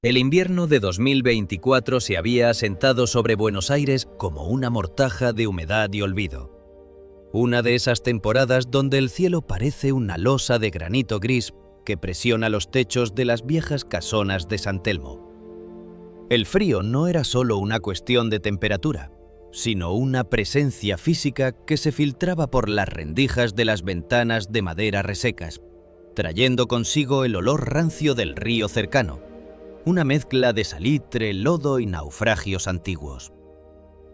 El invierno de 2024 se había asentado sobre Buenos Aires como una mortaja de humedad y olvido. Una de esas temporadas donde el cielo parece una losa de granito gris que presiona los techos de las viejas casonas de San Telmo. El frío no era solo una cuestión de temperatura, sino una presencia física que se filtraba por las rendijas de las ventanas de madera resecas, trayendo consigo el olor rancio del río cercano, una mezcla de salitre, lodo y naufragios antiguos.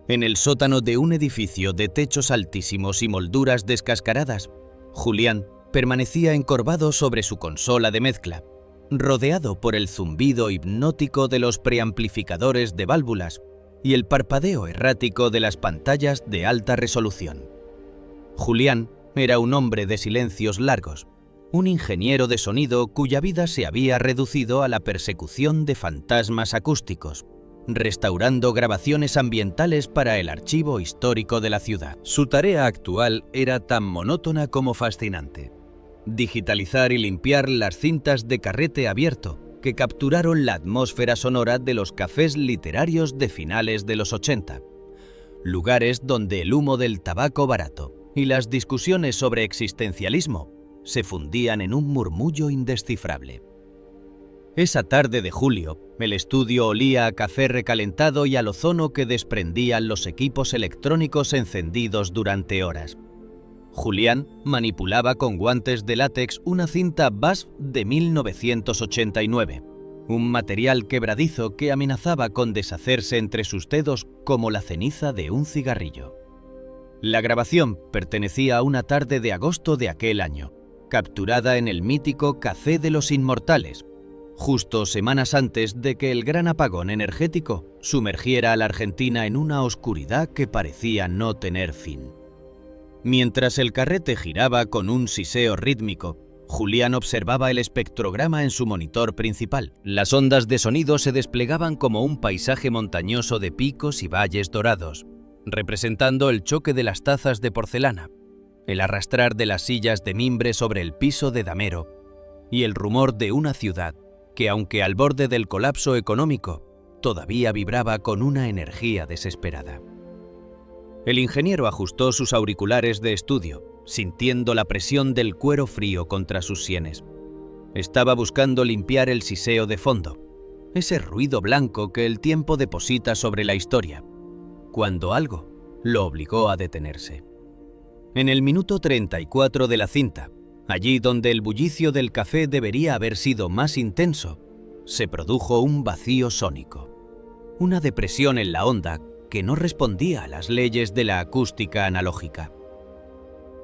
En el sótano de un edificio de techos altísimos y molduras descascaradas, Julián permanecía encorvado sobre su consola de mezcla, rodeado por el zumbido hipnótico de los preamplificadores de válvulas y el parpadeo errático de las pantallas de alta resolución. Julián era un hombre de silencios largos, un ingeniero de sonido cuya vida se había reducido a la persecución de fantasmas acústicos, restaurando grabaciones ambientales para el archivo histórico de la ciudad. Su tarea actual era tan monótona como fascinante: digitalizar y limpiar las cintas de carrete abierto que capturaron la atmósfera sonora de los cafés literarios de finales de los 80, lugares donde el humo del tabaco barato y las discusiones sobre existencialismo se fundían en un murmullo indescifrable. Esa tarde de julio, el estudio olía a café recalentado y al ozono que desprendían los equipos electrónicos encendidos durante horas. Julián manipulaba con guantes de látex una cinta BASF de 1989, un material quebradizo que amenazaba con deshacerse entre sus dedos como la ceniza de un cigarrillo. La grabación pertenecía a una tarde de agosto de aquel año, capturada en el mítico Café de los Inmortales, justo semanas antes de que el gran apagón energético sumergiera a la Argentina en una oscuridad que parecía no tener fin. Mientras el carrete giraba con un siseo rítmico, Julián observaba el espectrograma en su monitor principal. Las ondas de sonido se desplegaban como un paisaje montañoso de picos y valles dorados, representando el choque de las tazas de porcelana, el arrastrar de las sillas de mimbre sobre el piso de damero y el rumor de una ciudad que, aunque al borde del colapso económico, todavía vibraba con una energía desesperada. El ingeniero ajustó sus auriculares de estudio, sintiendo la presión del cuero frío contra sus sienes. Estaba buscando limpiar el siseo de fondo, ese ruido blanco que el tiempo deposita sobre la historia, cuando algo lo obligó a detenerse. En el minuto 34 de la cinta, allí donde el bullicio del café debería haber sido más intenso, se produjo un vacío sónico, una depresión en la onda que no respondía a las leyes de la acústica analógica.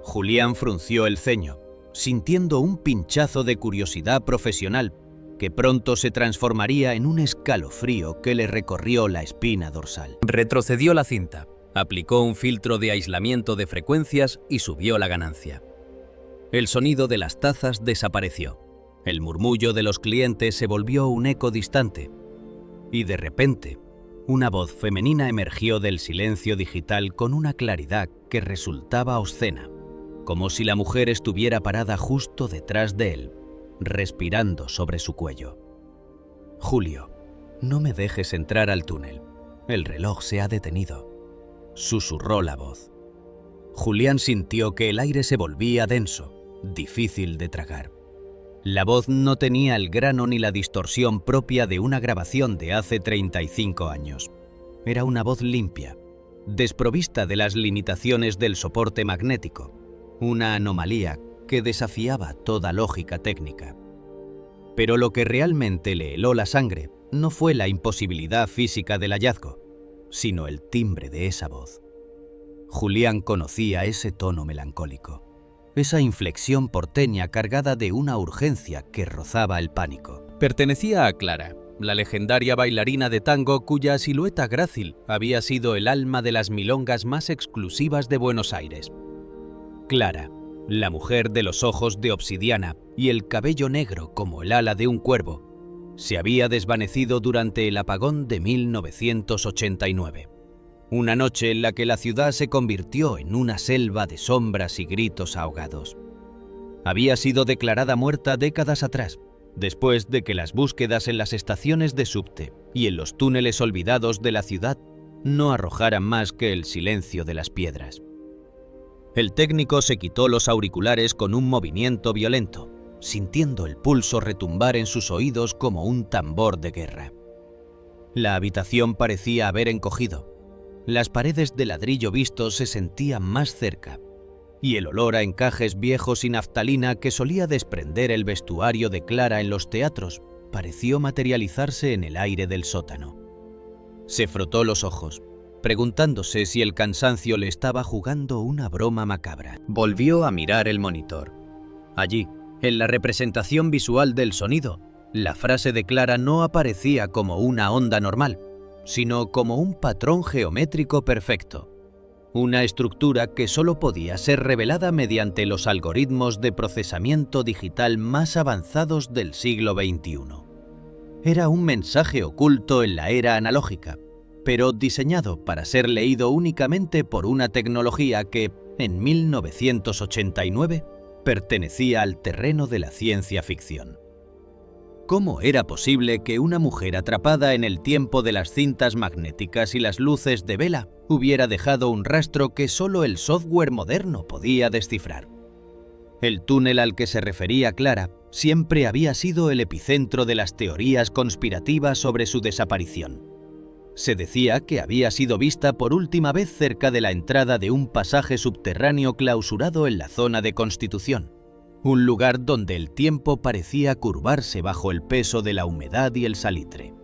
Julián frunció el ceño, sintiendo un pinchazo de curiosidad profesional que pronto se transformaría en un escalofrío que le recorrió la espina dorsal. Retrocedió la cinta, aplicó un filtro de aislamiento de frecuencias y subió la ganancia. El sonido de las tazas desapareció. El murmullo de los clientes se volvió un eco distante. Y de repente, una voz femenina emergió del silencio digital con una claridad que resultaba obscena, como si la mujer estuviera parada justo detrás de él, respirando sobre su cuello. «Julio, no me dejes entrar al túnel. El reloj se ha detenido», susurró la voz. Julián sintió que el aire se volvía denso, difícil de tragar. La voz no tenía el grano ni la distorsión propia de una grabación de hace 35 años. Era una voz limpia, desprovista de las limitaciones del soporte magnético, una anomalía que desafiaba toda lógica técnica. Pero lo que realmente le heló la sangre no fue la imposibilidad física del hallazgo, sino el timbre de esa voz. Julián conocía ese tono melancólico, esa inflexión porteña cargada de una urgencia que rozaba el pánico. Pertenecía a Clara, la legendaria bailarina de tango cuya silueta grácil había sido el alma de las milongas más exclusivas de Buenos Aires. Clara, la mujer de los ojos de obsidiana y el cabello negro como el ala de un cuervo, se había desvanecido durante el apagón de 1989. Una noche en la que la ciudad se convirtió en una selva de sombras y gritos ahogados. Había sido declarada muerta décadas atrás, después de que las búsquedas en las estaciones de subte y en los túneles olvidados de la ciudad no arrojaran más que el silencio de las piedras. El técnico se quitó los auriculares con un movimiento violento, sintiendo el pulso retumbar en sus oídos como un tambor de guerra. La habitación parecía haber encogido. Las paredes de ladrillo visto se sentían más cerca, y el olor a encajes viejos y naftalina que solía desprender el vestuario de Clara en los teatros pareció materializarse en el aire del sótano. Se frotó los ojos, preguntándose si el cansancio le estaba jugando una broma macabra. Volvió a mirar el monitor. Allí, en la representación visual del sonido, la frase de Clara no aparecía como una onda normal, sino como un patrón geométrico perfecto. Una estructura que solo podía ser revelada mediante los algoritmos de procesamiento digital más avanzados del siglo XXI. Era un mensaje oculto en la era analógica, pero diseñado para ser leído únicamente por una tecnología que, en 1989, pertenecía al terreno de la ciencia ficción. ¿Cómo era posible que una mujer atrapada en el tiempo de las cintas magnéticas y las luces de vela hubiera dejado un rastro que solo el software moderno podía descifrar? El túnel al que se refería Clara siempre había sido el epicentro de las teorías conspirativas sobre su desaparición. Se decía que había sido vista por última vez cerca de la entrada de un pasaje subterráneo clausurado en la zona de Constitución, un lugar donde el tiempo parecía curvarse bajo el peso de la humedad y el salitre.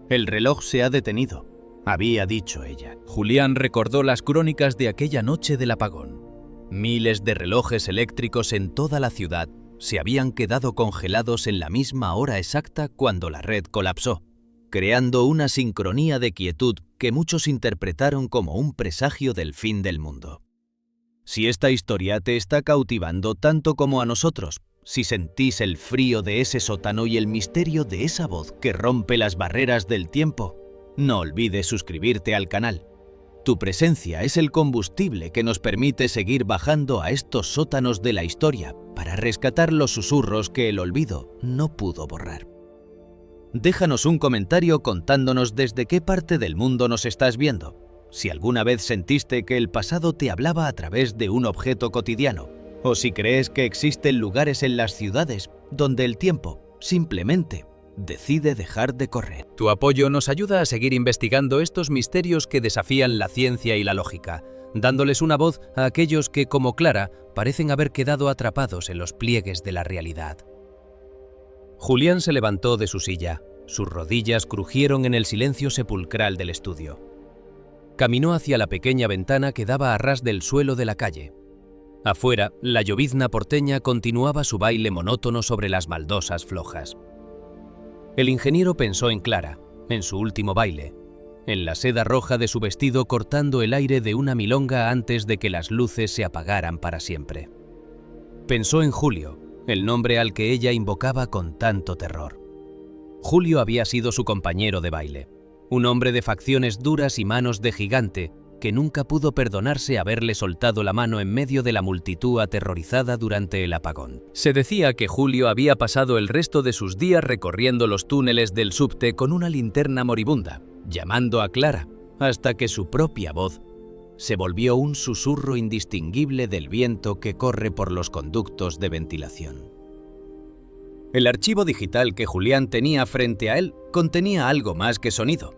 «El reloj se ha detenido», había dicho ella. Julián recordó las crónicas de aquella noche del apagón. Miles de relojes eléctricos en toda la ciudad se habían quedado congelados en la misma hora exacta cuando la red colapsó, creando una sincronía de quietud que muchos interpretaron como un presagio del fin del mundo. Si esta historia te está cautivando tanto como a nosotros, si sentís el frío de ese sótano y el misterio de esa voz que rompe las barreras del tiempo, no olvides suscribirte al canal. Tu presencia es el combustible que nos permite seguir bajando a estos sótanos de la historia para rescatar los susurros que el olvido no pudo borrar. Déjanos un comentario contándonos desde qué parte del mundo nos estás viendo. Si alguna vez sentiste que el pasado te hablaba a través de un objeto cotidiano, o si crees que existen lugares en las ciudades donde el tiempo simplemente decide dejar de correr. Tu apoyo nos ayuda a seguir investigando estos misterios que desafían la ciencia y la lógica, dándoles una voz a aquellos que, como Clara, parecen haber quedado atrapados en los pliegues de la realidad. Julián se levantó de su silla. Sus rodillas crujieron en el silencio sepulcral del estudio. Caminó hacia la pequeña ventana que daba a ras del suelo de la calle. Afuera, la llovizna porteña continuaba su baile monótono sobre las baldosas flojas. El ingeniero pensó en Clara, en su último baile, en la seda roja de su vestido cortando el aire de una milonga antes de que las luces se apagaran para siempre. Pensó en Julio, el nombre al que ella invocaba con tanto terror. Julio había sido su compañero de baile, un hombre de facciones duras y manos de gigante que nunca pudo perdonarse haberle soltado la mano en medio de la multitud aterrorizada durante el apagón. Se decía que Julio había pasado el resto de sus días recorriendo los túneles del subte con una linterna moribunda, llamando a Clara, hasta que su propia voz se volvió un susurro indistinguible del viento que corre por los conductos de ventilación. El archivo digital que Julián tenía frente a él contenía algo más que sonido.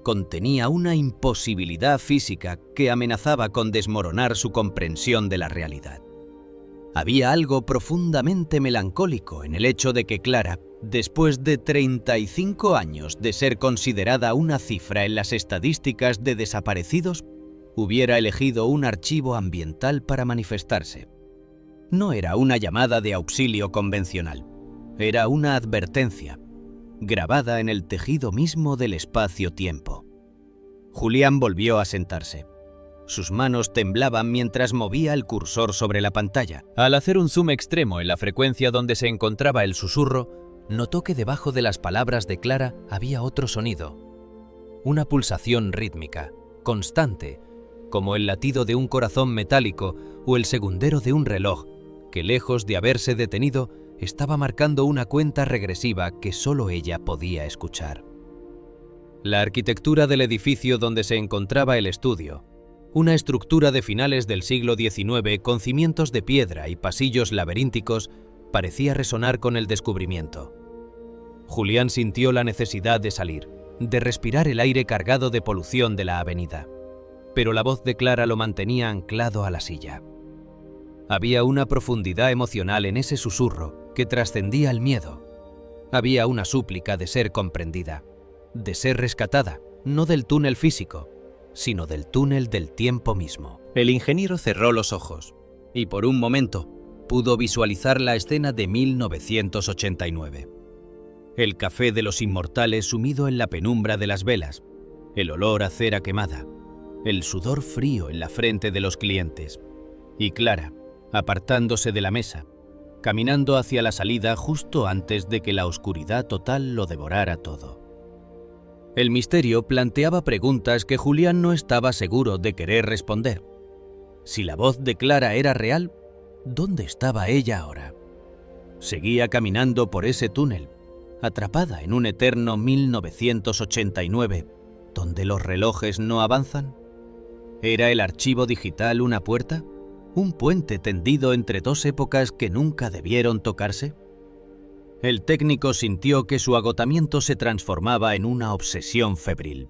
Contenía una imposibilidad física que amenazaba con desmoronar su comprensión de la realidad. Había algo profundamente melancólico en el hecho de que Clara, después de 35 años de ser considerada una cifra en las estadísticas de desaparecidos, hubiera elegido un archivo ambiental para manifestarse. No era una llamada de auxilio convencional. Era una advertencia, grabada en el tejido mismo del espacio-tiempo. Julián volvió a sentarse. Sus manos temblaban mientras movía el cursor sobre la pantalla. Al hacer un zoom extremo en la frecuencia donde se encontraba el susurro, notó que debajo de las palabras de Clara había otro sonido. Una pulsación rítmica, constante, como el latido de un corazón metálico o el segundero de un reloj, que lejos de haberse detenido, estaba marcando una cuenta regresiva que solo ella podía escuchar. La arquitectura del edificio donde se encontraba el estudio, una estructura de finales del siglo XIX con cimientos de piedra y pasillos laberínticos, parecía resonar con el descubrimiento. Julián sintió la necesidad de salir, de respirar el aire cargado de polución de la avenida. Pero la voz de Clara lo mantenía anclado a la silla. Había una profundidad emocional en ese susurro que trascendía el miedo. Había una súplica de ser comprendida, de ser rescatada, no del túnel físico, sino del túnel del tiempo mismo. El ingeniero cerró los ojos y por un momento pudo visualizar la escena de 1989. El café de los inmortales sumido en la penumbra de las velas, el olor a cera quemada, el sudor frío en la frente de los clientes, y Clara, apartándose de la mesa, caminando hacia la salida justo antes de que la oscuridad total lo devorara todo. El misterio planteaba preguntas que Julián no estaba seguro de querer responder. Si la voz de Clara era real, ¿dónde estaba ella ahora? Seguía caminando por ese túnel, atrapada en un eterno 1989, donde los relojes no avanzan. ¿Era el archivo digital una puerta? ¿Un puente tendido entre dos épocas que nunca debieron tocarse? El técnico sintió que su agotamiento se transformaba en una obsesión febril.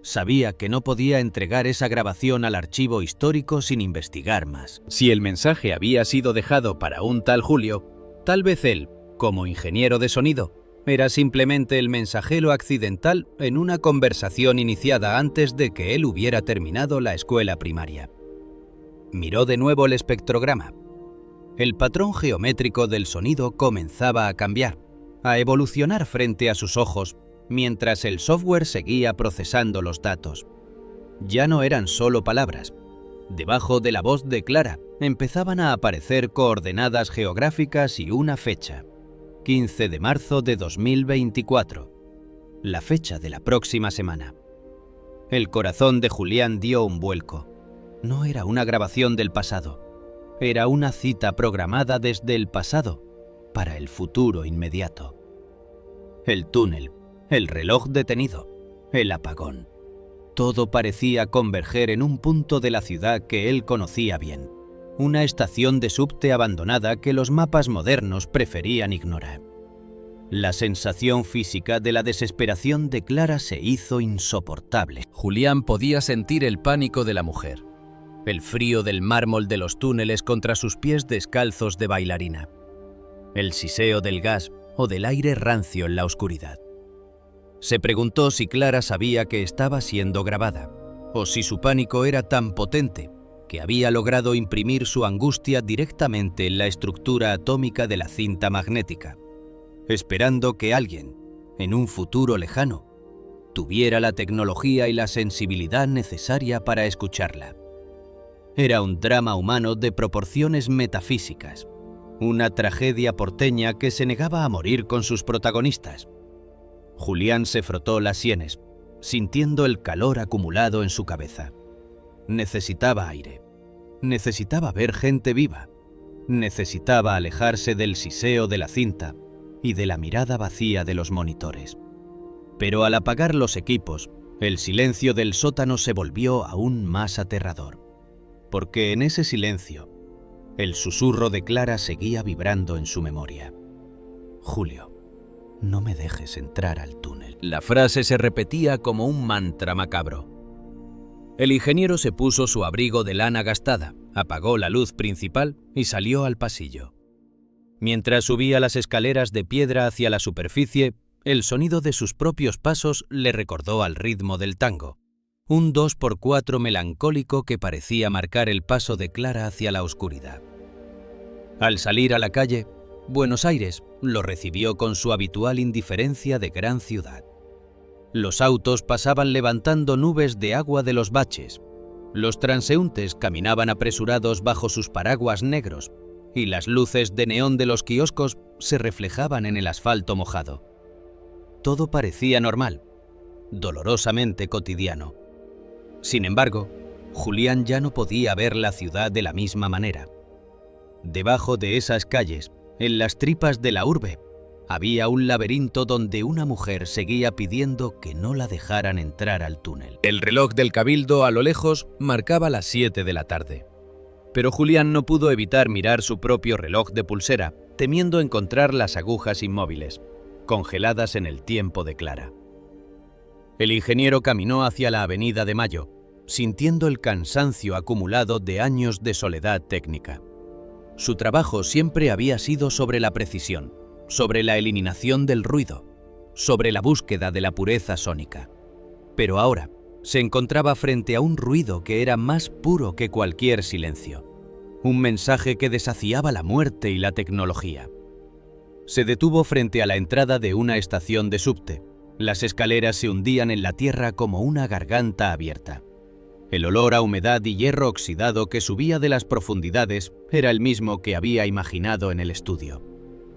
Sabía que no podía entregar esa grabación al archivo histórico sin investigar más. Si el mensaje había sido dejado para un tal Julio, tal vez él, como ingeniero de sonido, era simplemente el mensajero accidental en una conversación iniciada antes de que él hubiera terminado la escuela primaria. Miró de nuevo el espectrograma. El patrón geométrico del sonido comenzaba a cambiar, a evolucionar frente a sus ojos, mientras el software seguía procesando los datos. Ya no eran solo palabras. Debajo de la voz de Clara empezaban a aparecer coordenadas geográficas y una fecha: 15 de marzo de 2024, la fecha de la próxima semana. El corazón de Julián dio un vuelco. No era una grabación del pasado, era una cita programada desde el pasado para el futuro inmediato. El túnel, el reloj detenido, el apagón. Todo parecía converger en un punto de la ciudad que él conocía bien, una estación de subte abandonada que los mapas modernos preferían ignorar. La sensación física de la desesperación de Clara se hizo insoportable. Julián podía sentir el pánico de la mujer, el frío del mármol de los túneles contra sus pies descalzos de bailarina, el siseo del gas o del aire rancio en la oscuridad. Se preguntó si Clara sabía que estaba siendo grabada, o si su pánico era tan potente que había logrado imprimir su angustia directamente en la estructura atómica de la cinta magnética, esperando que alguien, en un futuro lejano, tuviera la tecnología y la sensibilidad necesaria para escucharla. Era un drama humano de proporciones metafísicas, una tragedia porteña que se negaba a morir con sus protagonistas. Julián se frotó las sienes, sintiendo el calor acumulado en su cabeza. Necesitaba aire, necesitaba ver gente viva, necesitaba alejarse del siseo de la cinta y de la mirada vacía de los monitores. Pero al apagar los equipos, el silencio del sótano se volvió aún más aterrador, porque en ese silencio, el susurro de Clara seguía vibrando en su memoria. Julio, no me dejes entrar al túnel. La frase se repetía como un mantra macabro. El ingeniero se puso su abrigo de lana gastada, apagó la luz principal y salió al pasillo. Mientras subía las escaleras de piedra hacia la superficie, el sonido de sus propios pasos le recordó al ritmo del tango, un 2x4 melancólico que parecía marcar el paso de Clara hacia la oscuridad. Al salir a la calle, Buenos Aires lo recibió con su habitual indiferencia de gran ciudad. Los autos pasaban levantando nubes de agua de los baches, los transeúntes caminaban apresurados bajo sus paraguas negros y las luces de neón de los kioscos se reflejaban en el asfalto mojado. Todo parecía normal, dolorosamente cotidiano. Sin embargo, Julián ya no podía ver la ciudad de la misma manera. Debajo de esas calles, En las tripas de la urbe había un laberinto donde una mujer seguía pidiendo que no la dejaran entrar al túnel. El reloj del cabildo a lo lejos marcaba las 7 de la tarde. Pero Julián no pudo evitar mirar su propio reloj de pulsera, temiendo encontrar las agujas inmóviles, congeladas en el tiempo de Clara. El ingeniero caminó hacia la Avenida de Mayo, sintiendo el cansancio acumulado de años de soledad técnica. Su trabajo siempre había sido sobre la precisión, sobre la eliminación del ruido, sobre la búsqueda de la pureza sónica. Pero ahora se encontraba frente a un ruido que era más puro que cualquier silencio, un mensaje que desafiaba la muerte y la tecnología. Se detuvo frente a la entrada de una estación de subte. Las escaleras se hundían en la tierra como una garganta abierta. El olor a humedad y hierro oxidado que subía de las profundidades era el mismo que había imaginado en el estudio.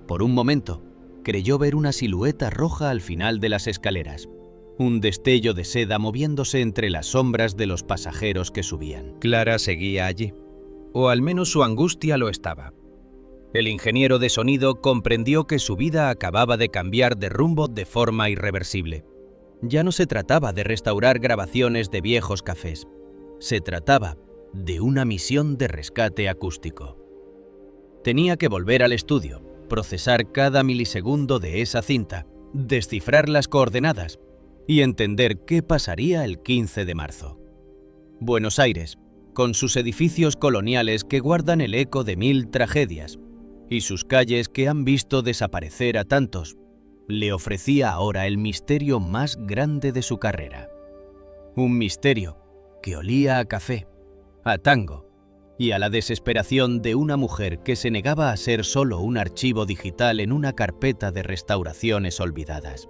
Por un momento, creyó ver una silueta roja al final de las escaleras, un destello de seda moviéndose entre las sombras de los pasajeros que subían. Clara seguía allí, o al menos su angustia lo estaba. El ingeniero de sonido comprendió que su vida acababa de cambiar de rumbo de forma irreversible. Ya no se trataba de restaurar grabaciones de viejos cafés. Se trataba de una misión de rescate acústico. Tenía que volver al estudio, procesar cada milisegundo de esa cinta, descifrar las coordenadas y entender qué pasaría el 15 de marzo. Buenos Aires, con sus edificios coloniales que guardan el eco de 1000 tragedias y sus calles que han visto desaparecer a tantos, le ofrecía ahora el misterio más grande de su carrera. Un misterio que olía a café, a tango y a la desesperación de una mujer que se negaba a ser solo un archivo digital en una carpeta de restauraciones olvidadas.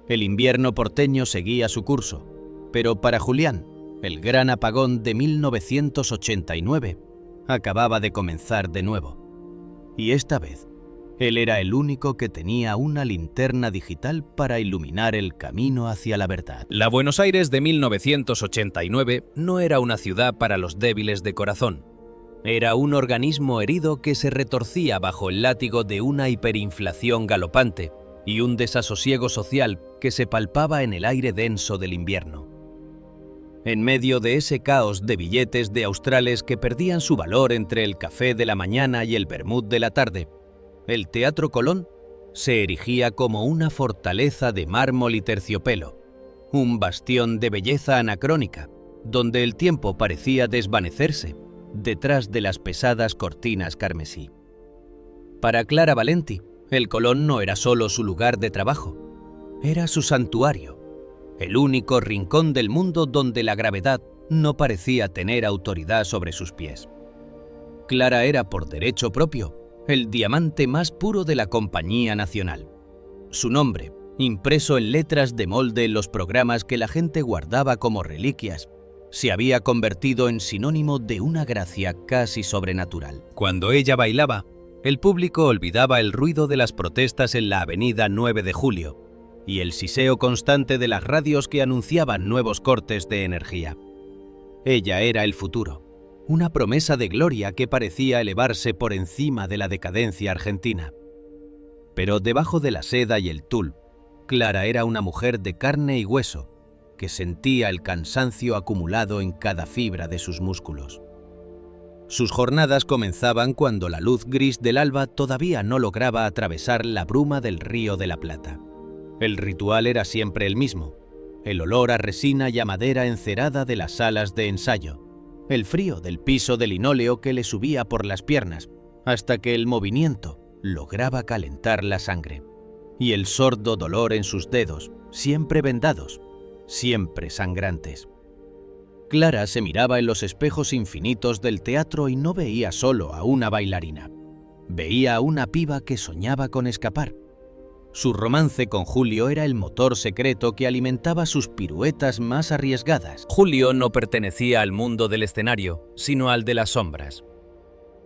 El invierno porteño seguía su curso, pero para Julián, el gran apagón de 1989 acababa de comenzar de nuevo. Y esta vez, él era el único que tenía una linterna digital para iluminar el camino hacia la verdad. La Buenos Aires de 1989 no era una ciudad para los débiles de corazón. Era un organismo herido que se retorcía bajo el látigo de una hiperinflación galopante y un desasosiego social que se palpaba en el aire denso del invierno. En medio de ese caos de billetes de australes que perdían su valor entre el café de la mañana y el vermut de la tarde, el Teatro Colón se erigía como una fortaleza de mármol y terciopelo, un bastión de belleza anacrónica, donde el tiempo parecía desvanecerse detrás de las pesadas cortinas carmesí. Para Clara Valenti, el Colón no era solo su lugar de trabajo, era su santuario, el único rincón del mundo donde la gravedad no parecía tener autoridad sobre sus pies. Clara era, por derecho propio, el diamante más puro de la compañía nacional. Su nombre, impreso en letras de molde en los programas que la gente guardaba como reliquias, se había convertido en sinónimo de una gracia casi sobrenatural. Cuando ella bailaba, el público olvidaba el ruido de las protestas en la avenida 9 de Julio y el siseo constante de las radios que anunciaban nuevos cortes de energía. Ella era el futuro, una promesa de gloria que parecía elevarse por encima de la decadencia argentina. Pero debajo de la seda y el tul, Clara era una mujer de carne y hueso, que sentía el cansancio acumulado en cada fibra de sus músculos. Sus jornadas comenzaban cuando la luz gris del alba todavía no lograba atravesar la bruma del Río de la Plata. El ritual era siempre el mismo: el olor a resina y a madera encerada de las salas de ensayo, el frío del piso de linóleo que le subía por las piernas, hasta que el movimiento lograba calentar la sangre, y el sordo dolor en sus dedos, siempre vendados, siempre sangrantes. Clara se miraba en los espejos infinitos del teatro y no veía solo a una bailarina. Veía a una piba que soñaba con escapar. Su romance con Julio era el motor secreto que alimentaba sus piruetas más arriesgadas. Julio no pertenecía al mundo del escenario, sino al de las sombras.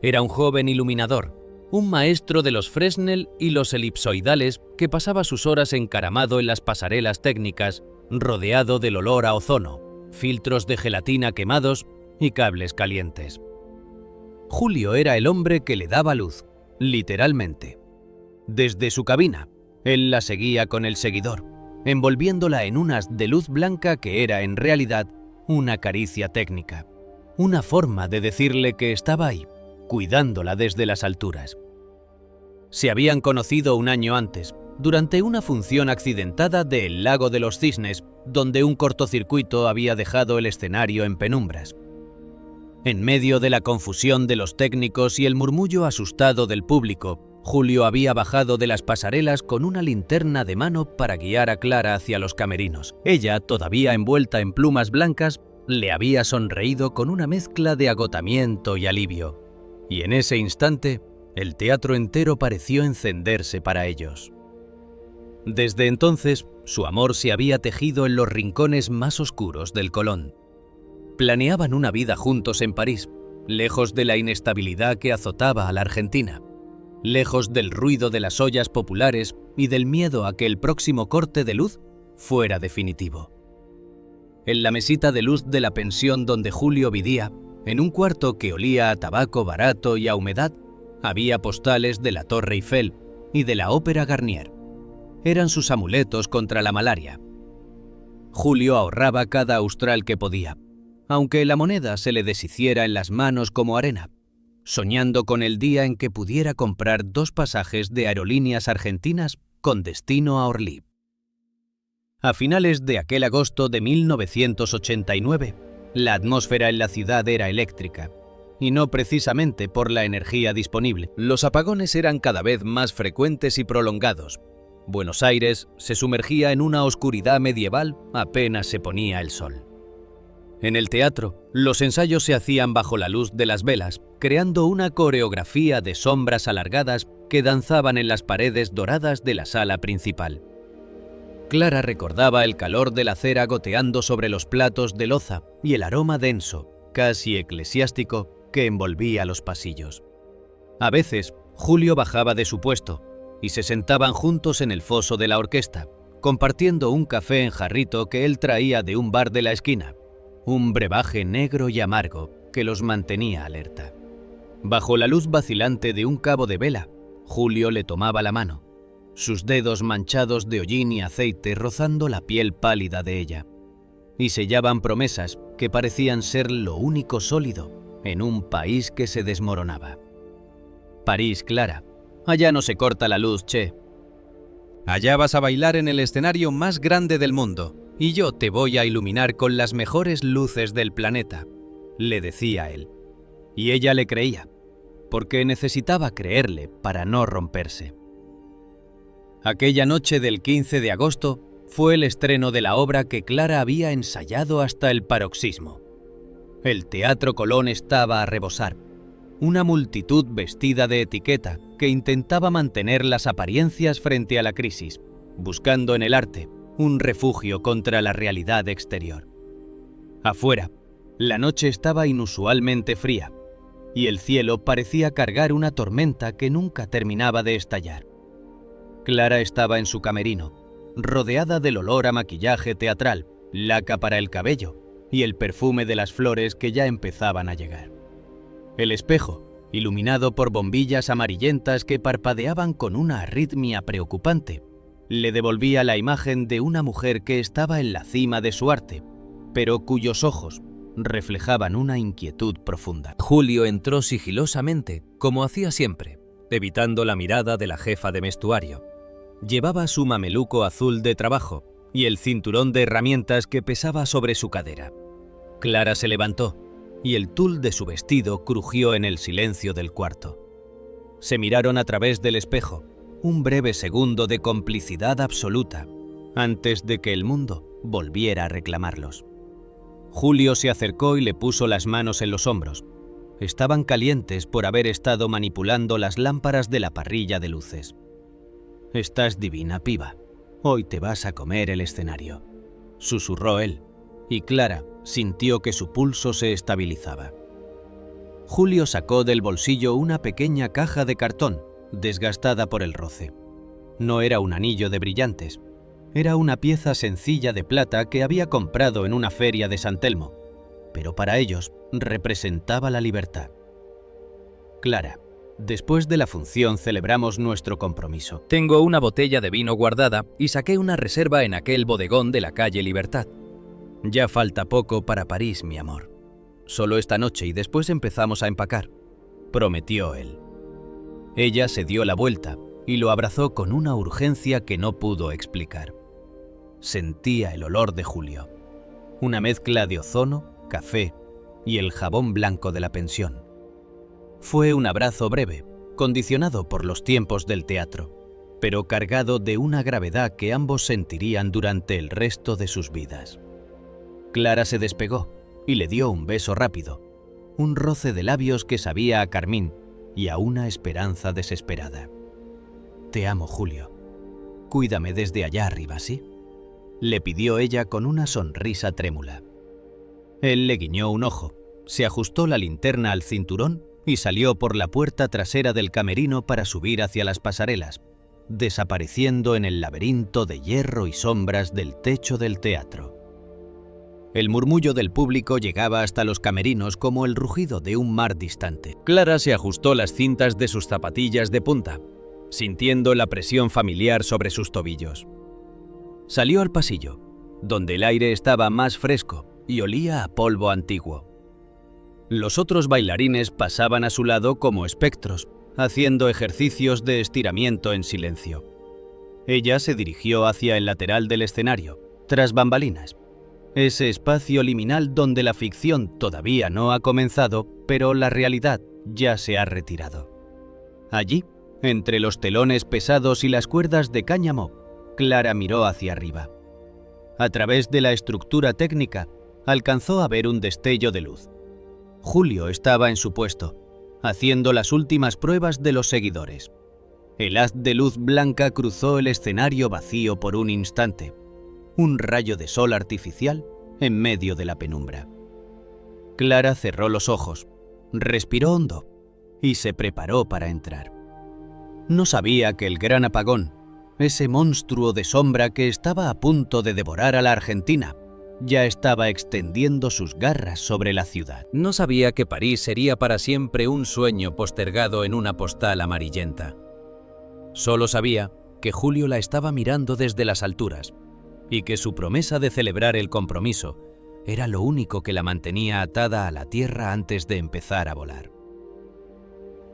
Era un joven iluminador, un maestro de los Fresnel y los elipsoidales que pasaba sus horas encaramado en las pasarelas técnicas, rodeado del olor a ozono, filtros de gelatina quemados y cables calientes. Julio era el hombre que le daba luz, literalmente. Desde su cabina, él la seguía con el seguidor, envolviéndola en un haz de luz blanca que era en realidad una caricia técnica, una forma de decirle que estaba ahí, cuidándola desde las alturas. Se habían conocido un año antes, durante una función accidentada de El Lago de los Cisnes, donde un cortocircuito había dejado el escenario en penumbras. En medio de la confusión de los técnicos y el murmullo asustado del público, Julio había bajado de las pasarelas con una linterna de mano para guiar a Clara hacia los camerinos. Ella, todavía envuelta en plumas blancas, le había sonreído con una mezcla de agotamiento y alivio. Y en ese instante, el teatro entero pareció encenderse para ellos. Desde entonces, su amor se había tejido en los rincones más oscuros del Colón. Planeaban una vida juntos en París, lejos de la inestabilidad que azotaba a la Argentina, lejos del ruido de las ollas populares y del miedo a que el próximo corte de luz fuera definitivo. En la mesita de luz de la pensión donde Julio vivía, en un cuarto que olía a tabaco barato y a humedad, había postales de la Torre Eiffel y de la Ópera Garnier. Eran sus amuletos contra la malaria. Julio ahorraba cada austral que podía, aunque la moneda se le deshiciera en las manos como arena, soñando con el día en que pudiera comprar 2 pasajes de aerolíneas argentinas con destino a Orly. A finales de aquel agosto de 1989, la atmósfera en la ciudad era eléctrica, y no precisamente por la energía disponible. Los apagones eran cada vez más frecuentes y prolongados. Buenos Aires se sumergía en una oscuridad medieval apenas se ponía el sol. En el teatro, los ensayos se hacían bajo la luz de las velas, creando una coreografía de sombras alargadas que danzaban en las paredes doradas de la sala principal. Clara recordaba el calor de la cera goteando sobre los platos de loza y el aroma denso, casi eclesiástico, que envolvía los pasillos. A veces, Julio bajaba de su puesto y se sentaban juntos en el foso de la orquesta, compartiendo un café en jarrito que él traía de un bar de la esquina, un brebaje negro y amargo que los mantenía alerta. Bajo la luz vacilante de un cabo de vela, Julio le tomaba la mano, sus dedos manchados de hollín y aceite rozando la piel pálida de ella, y sellaban promesas que parecían ser lo único sólido en un país que se desmoronaba. París, Clara. Allá no se corta la luz, che. Allá vas a bailar en el escenario más grande del mundo, y yo te voy a iluminar con las mejores luces del planeta, le decía él. Y ella le creía, porque necesitaba creerle para no romperse. Aquella noche del 15 de agosto fue el estreno de la obra que Clara había ensayado hasta el paroxismo. El Teatro Colón estaba a rebosar. Una multitud vestida de etiqueta que intentaba mantener las apariencias frente a la crisis, buscando en el arte un refugio contra la realidad exterior. Afuera, la noche estaba inusualmente fría, y el cielo parecía cargar una tormenta que nunca terminaba de estallar. Clara estaba en su camerino, rodeada del olor a maquillaje teatral, laca para el cabello y el perfume de las flores que ya empezaban a llegar. El espejo, iluminado por bombillas amarillentas que parpadeaban con una arritmia preocupante, le devolvía la imagen de una mujer que estaba en la cima de su arte, pero cuyos ojos reflejaban una inquietud profunda. Julio entró sigilosamente, como hacía siempre, evitando la mirada de la jefa de vestuario. Llevaba su mameluco azul de trabajo y el cinturón de herramientas que pesaba sobre su cadera. Clara se levantó y el tul de su vestido crujió en el silencio del cuarto. Se miraron a través del espejo, un breve segundo de complicidad absoluta, antes de que el mundo volviera a reclamarlos. Julio se acercó y le puso las manos en los hombros. Estaban calientes por haber estado manipulando las lámparas de la parrilla de luces. «Estás divina, piba. Hoy te vas a comer el escenario», susurró él, y Clara sintió que su pulso se estabilizaba. Julio sacó del bolsillo una pequeña caja de cartón, desgastada por el roce. No era un anillo de brillantes, era una pieza sencilla de plata que había comprado en una feria de San Telmo, pero para ellos representaba la libertad. Clara, Después de la función celebramos nuestro compromiso. Tengo una botella de vino guardada y saqué una reserva en aquel bodegón de la calle Libertad. Ya falta poco para París, mi amor. Solo esta noche y después empezamos a empacar, prometió él. Ella se dio la vuelta y lo abrazó con una urgencia que no pudo explicar. Sentía el olor de Julio, una mezcla de ozono, café y el jabón blanco de la pensión. Fue un abrazo breve, condicionado por los tiempos del teatro, pero cargado de una gravedad que ambos sentirían durante el resto de sus vidas. Clara se despegó y le dio un beso rápido, un roce de labios que sabía a carmín y a una esperanza desesperada. «Te amo, Julio. Cuídame desde allá arriba, ¿sí?», le pidió ella con una sonrisa trémula. Él le guiñó un ojo, se ajustó la linterna al cinturón y salió por la puerta trasera del camerino para subir hacia las pasarelas, desapareciendo en el laberinto de hierro y sombras del techo del teatro. El murmullo del público llegaba hasta los camerinos como el rugido de un mar distante. Clara se ajustó las cintas de sus zapatillas de punta, sintiendo la presión familiar sobre sus tobillos. Salió al pasillo, donde el aire estaba más fresco y olía a polvo antiguo. Los otros bailarines pasaban a su lado como espectros, haciendo ejercicios de estiramiento en silencio. Ella se dirigió hacia el lateral del escenario, tras bambalinas, ese espacio liminal donde la ficción todavía no ha comenzado, pero la realidad ya se ha retirado. Allí, entre los telones pesados y las cuerdas de cáñamo, Clara miró hacia arriba. A través de la estructura técnica, alcanzó a ver un destello de luz. Julio estaba en su puesto, haciendo las últimas pruebas de los seguidores. El haz de luz blanca cruzó el escenario vacío por un instante, un rayo de sol artificial en medio de la penumbra. Clara cerró los ojos, respiró hondo y se preparó para entrar. No sabía que el gran apagón, ese monstruo de sombra que estaba a punto de devorar a la Argentina, ya estaba extendiendo sus garras sobre la ciudad. No sabía que París sería para siempre un sueño postergado en una postal amarillenta. Solo sabía que Julio la estaba mirando desde las alturas y que su promesa de celebrar el compromiso era lo único que la mantenía atada a la tierra antes de empezar a volar.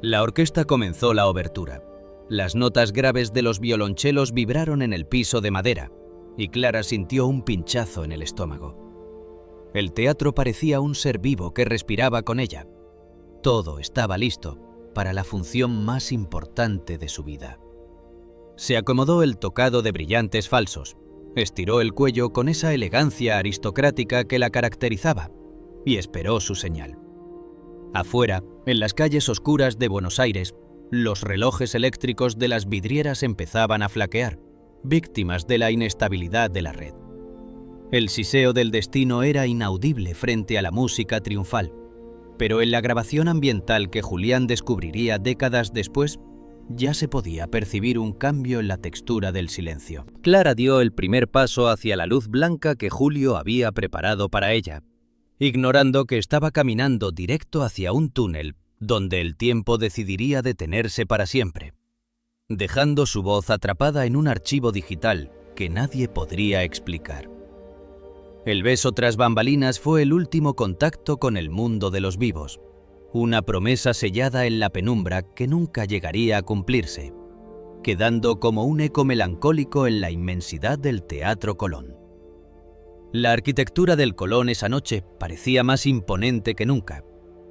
La orquesta comenzó la obertura. Las notas graves de los violonchelos vibraron en el piso de madera y Clara sintió un pinchazo en el estómago. El teatro parecía un ser vivo que respiraba con ella. Todo estaba listo para la función más importante de su vida. Se acomodó el tocado de brillantes falsos, estiró el cuello con esa elegancia aristocrática que la caracterizaba y esperó su señal. Afuera, en las calles oscuras de Buenos Aires, los relojes eléctricos de las vidrieras empezaban a flaquear, víctimas de la inestabilidad de la red. El siseo del destino era inaudible frente a la música triunfal, pero en la grabación ambiental que Julián descubriría décadas después, ya se podía percibir un cambio en la textura del silencio. Clara dio el primer paso hacia la luz blanca que Julio había preparado para ella, ignorando que estaba caminando directo hacia un túnel donde el tiempo decidiría detenerse para siempre, dejando su voz atrapada en un archivo digital que nadie podría explicar. El beso tras bambalinas fue el último contacto con el mundo de los vivos, una promesa sellada en la penumbra que nunca llegaría a cumplirse, quedando como un eco melancólico en la inmensidad del Teatro Colón. La arquitectura del Colón esa noche parecía más imponente que nunca.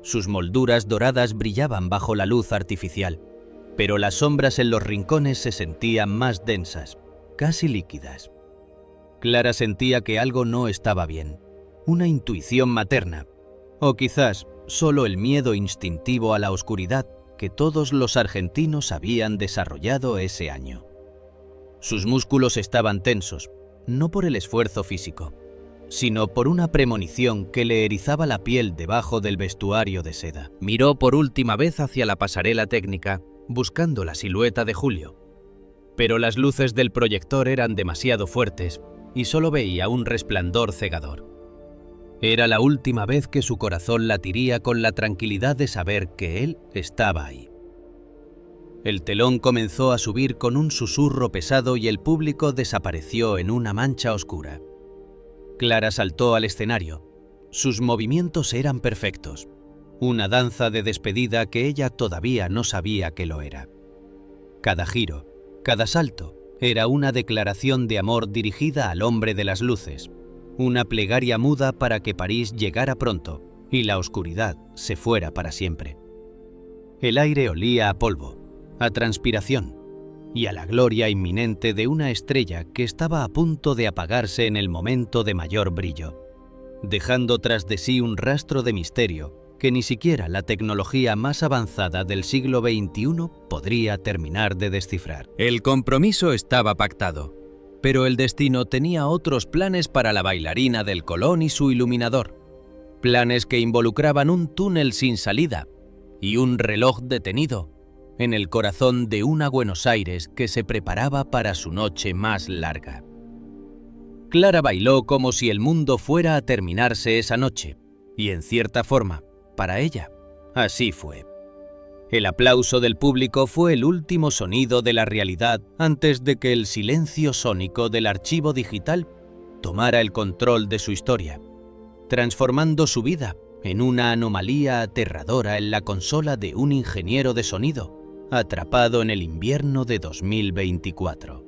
Sus molduras doradas brillaban bajo la luz artificial, pero las sombras en los rincones se sentían más densas, casi líquidas. Clara sentía que algo no estaba bien, una intuición materna, o quizás solo el miedo instintivo a la oscuridad que todos los argentinos habían desarrollado ese año. Sus músculos estaban tensos, no por el esfuerzo físico, sino por una premonición que le erizaba la piel debajo del vestuario de seda. Miró por última vez hacia la pasarela técnica, buscando la silueta de Julio. Pero las luces del proyector eran demasiado fuertes y solo veía un resplandor cegador. Era la última vez que su corazón latiría con la tranquilidad de saber que él estaba ahí. El telón comenzó a subir con un susurro pesado y el público desapareció en una mancha oscura. Clara saltó al escenario. Sus movimientos eran perfectos. Una danza de despedida que ella todavía no sabía que lo era. Cada giro, cada salto, era una declaración de amor dirigida al hombre de las luces, una plegaria muda para que París llegara pronto y la oscuridad se fuera para siempre. El aire olía a polvo, a transpiración y a la gloria inminente de una estrella que estaba a punto de apagarse en el momento de mayor brillo, dejando tras de sí un rastro de misterio que ni siquiera la tecnología más avanzada del siglo XXI podría terminar de descifrar. El compromiso estaba pactado, pero el destino tenía otros planes para la bailarina del Colón y su iluminador. Planes que involucraban un túnel sin salida y un reloj detenido en el corazón de una Buenos Aires que se preparaba para su noche más larga. Clara bailó como si el mundo fuera a terminarse esa noche, y en cierta forma, para ella, así fue. El aplauso del público fue el último sonido de la realidad antes de que el silencio sónico del archivo digital tomara el control de su historia, transformando su vida en una anomalía aterradora en la consola de un ingeniero de sonido atrapado en el invierno de 2024.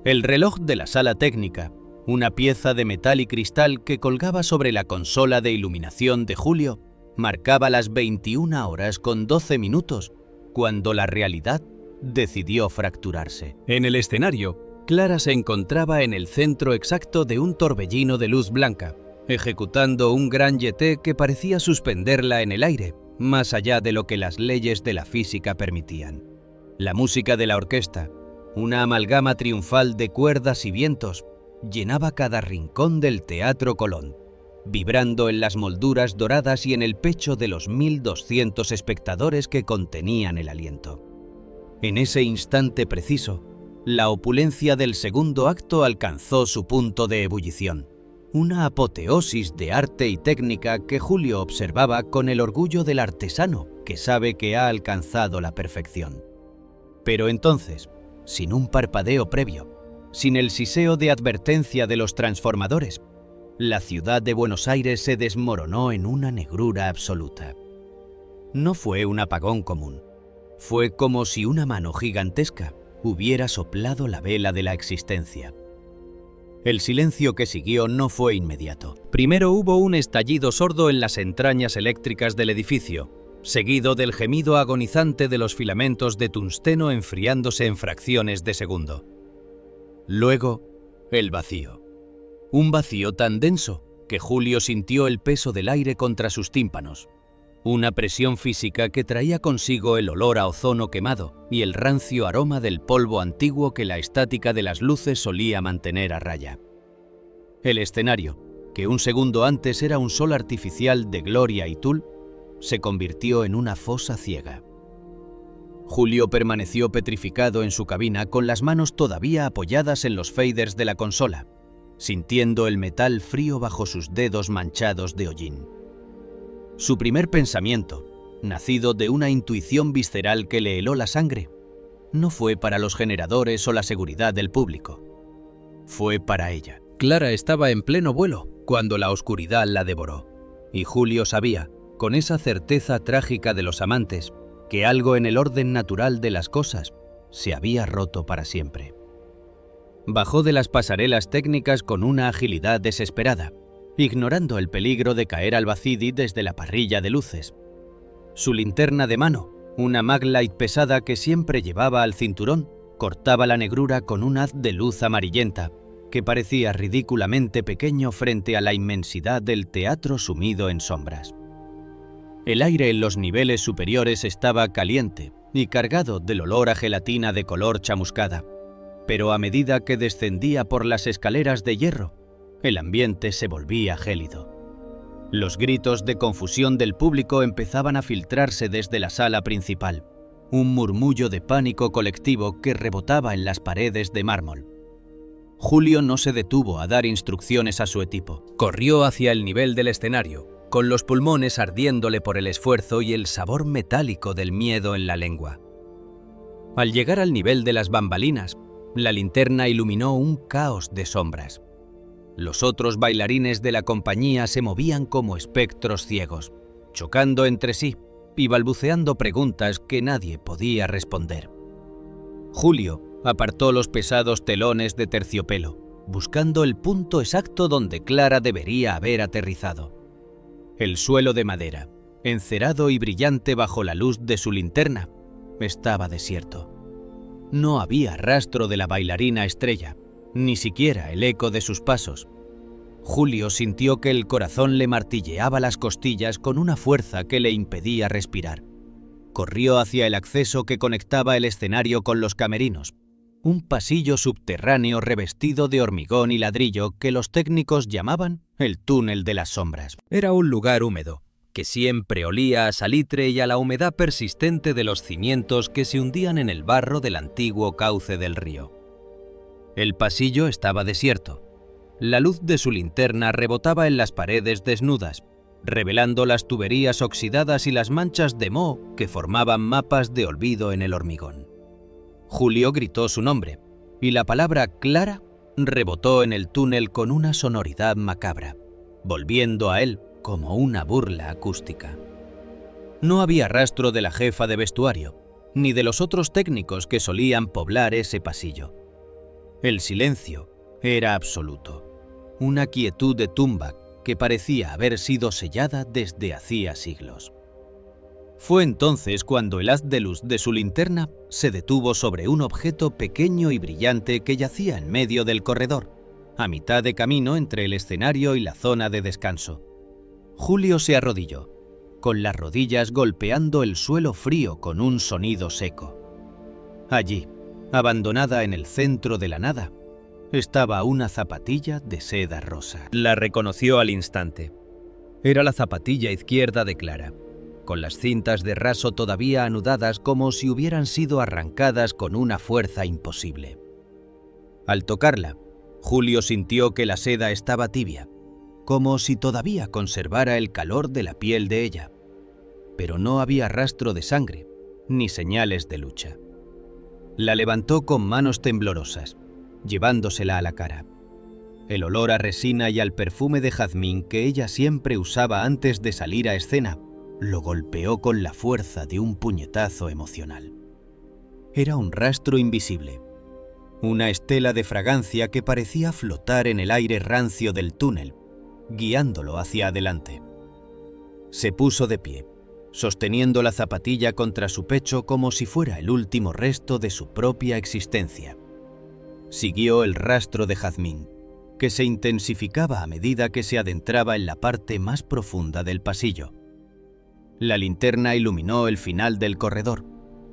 El reloj de la sala técnica, una pieza de metal y cristal que colgaba sobre la consola de iluminación de Julio, marcaba las 21 horas con 12 minutos, cuando la realidad decidió fracturarse. En el escenario, Clara se encontraba en el centro exacto de un torbellino de luz blanca, ejecutando un gran jeté que parecía suspenderla en el aire, más allá de lo que las leyes de la física permitían. La música de la orquesta, una amalgama triunfal de cuerdas y vientos, llenaba cada rincón del Teatro Colón, vibrando en las molduras doradas y en el pecho de los 1.200 espectadores que contenían el aliento. En ese instante preciso, la opulencia del segundo acto alcanzó su punto de ebullición, una apoteosis de arte y técnica que Julio observaba con el orgullo del artesano que sabe que ha alcanzado la perfección. Pero entonces, sin un parpadeo previo, sin el siseo de advertencia de los transformadores, la ciudad de Buenos Aires se desmoronó en una negrura absoluta. No fue un apagón común. Fue como si una mano gigantesca hubiera soplado la vela de la existencia. El silencio que siguió no fue inmediato. Primero hubo un estallido sordo en las entrañas eléctricas del edificio, seguido del gemido agonizante de los filamentos de tungsteno enfriándose en fracciones de segundo. Luego, el vacío. Un vacío tan denso que Julio sintió el peso del aire contra sus tímpanos. Una presión física que traía consigo el olor a ozono quemado y el rancio aroma del polvo antiguo que la estática de las luces solía mantener a raya. El escenario, que un segundo antes era un sol artificial de gloria y tul, se convirtió en una fosa ciega. Julio permaneció petrificado en su cabina con las manos todavía apoyadas en los faders de la consola, sintiendo el metal frío bajo sus dedos manchados de hollín. Su primer pensamiento, nacido de una intuición visceral que le heló la sangre, no fue para los generadores o la seguridad del público. Fue para ella. Clara estaba en pleno vuelo cuando la oscuridad la devoró, y Julio sabía, con esa certeza trágica de los amantes, que algo en el orden natural de las cosas se había roto para siempre. Bajó de las pasarelas técnicas con una agilidad desesperada, ignorando el peligro de caer al vacío desde la parrilla de luces. Su linterna de mano, una Maglite pesada que siempre llevaba al cinturón, cortaba la negrura con un haz de luz amarillenta, que parecía ridículamente pequeño frente a la inmensidad del teatro sumido en sombras. El aire en los niveles superiores estaba caliente y cargado del olor a gelatina de color chamuscada, pero a medida que descendía por las escaleras de hierro, el ambiente se volvía gélido. Los gritos de confusión del público empezaban a filtrarse desde la sala principal, un murmullo de pánico colectivo que rebotaba en las paredes de mármol. Julio no se detuvo a dar instrucciones a su equipo. Corrió hacia el nivel del escenario, con los pulmones ardiéndole por el esfuerzo y el sabor metálico del miedo en la lengua. Al llegar al nivel de las bambalinas, la linterna iluminó un caos de sombras. Los otros bailarines de la compañía se movían como espectros ciegos, chocando entre sí y balbuceando preguntas que nadie podía responder. Julio apartó los pesados telones de terciopelo, buscando el punto exacto donde Clara debería haber aterrizado. El suelo de madera, encerado y brillante bajo la luz de su linterna, estaba desierto. No había rastro de la bailarina estrella, ni siquiera el eco de sus pasos. Julio sintió que el corazón le martilleaba las costillas con una fuerza que le impedía respirar. Corrió hacia el acceso que conectaba el escenario con los camerinos, un pasillo subterráneo revestido de hormigón y ladrillo que los técnicos llamaban el túnel de las sombras. Era un lugar húmedo, que siempre olía a salitre y a la humedad persistente de los cimientos que se hundían en el barro del antiguo cauce del río. El pasillo estaba desierto. La luz de su linterna rebotaba en las paredes desnudas, revelando las tuberías oxidadas y las manchas de moho que formaban mapas de olvido en el hormigón. Julio gritó su nombre, y la palabra Clara rebotó en el túnel con una sonoridad macabra, volviendo a él como una burla acústica. No había rastro de la jefa de vestuario, ni de los otros técnicos que solían poblar ese pasillo. El silencio era absoluto, una quietud de tumba que parecía haber sido sellada desde hacía siglos. Fue entonces cuando el haz de luz de su linterna se detuvo sobre un objeto pequeño y brillante que yacía en medio del corredor, a mitad de camino entre el escenario y la zona de descanso. Julio se arrodilló, con las rodillas golpeando el suelo frío con un sonido seco. Allí, abandonada en el centro de la nada, estaba una zapatilla de seda rosa. La reconoció al instante. Era la zapatilla izquierda de Clara, con las cintas de raso todavía anudadas como si hubieran sido arrancadas con una fuerza imposible. Al tocarla, Julio sintió que la seda estaba tibia, como si todavía conservara el calor de la piel de ella, pero no había rastro de sangre, ni señales de lucha. La levantó con manos temblorosas, llevándosela a la cara. El olor a resina y al perfume de jazmín que ella siempre usaba antes de salir a escena lo golpeó con la fuerza de un puñetazo emocional. Era un rastro invisible, una estela de fragancia que parecía flotar en el aire rancio del túnel, guiándolo hacia adelante. Se puso de pie, sosteniendo la zapatilla contra su pecho como si fuera el último resto de su propia existencia. Siguió el rastro de jazmín, que se intensificaba a medida que se adentraba en la parte más profunda del pasillo. La linterna iluminó el final del corredor,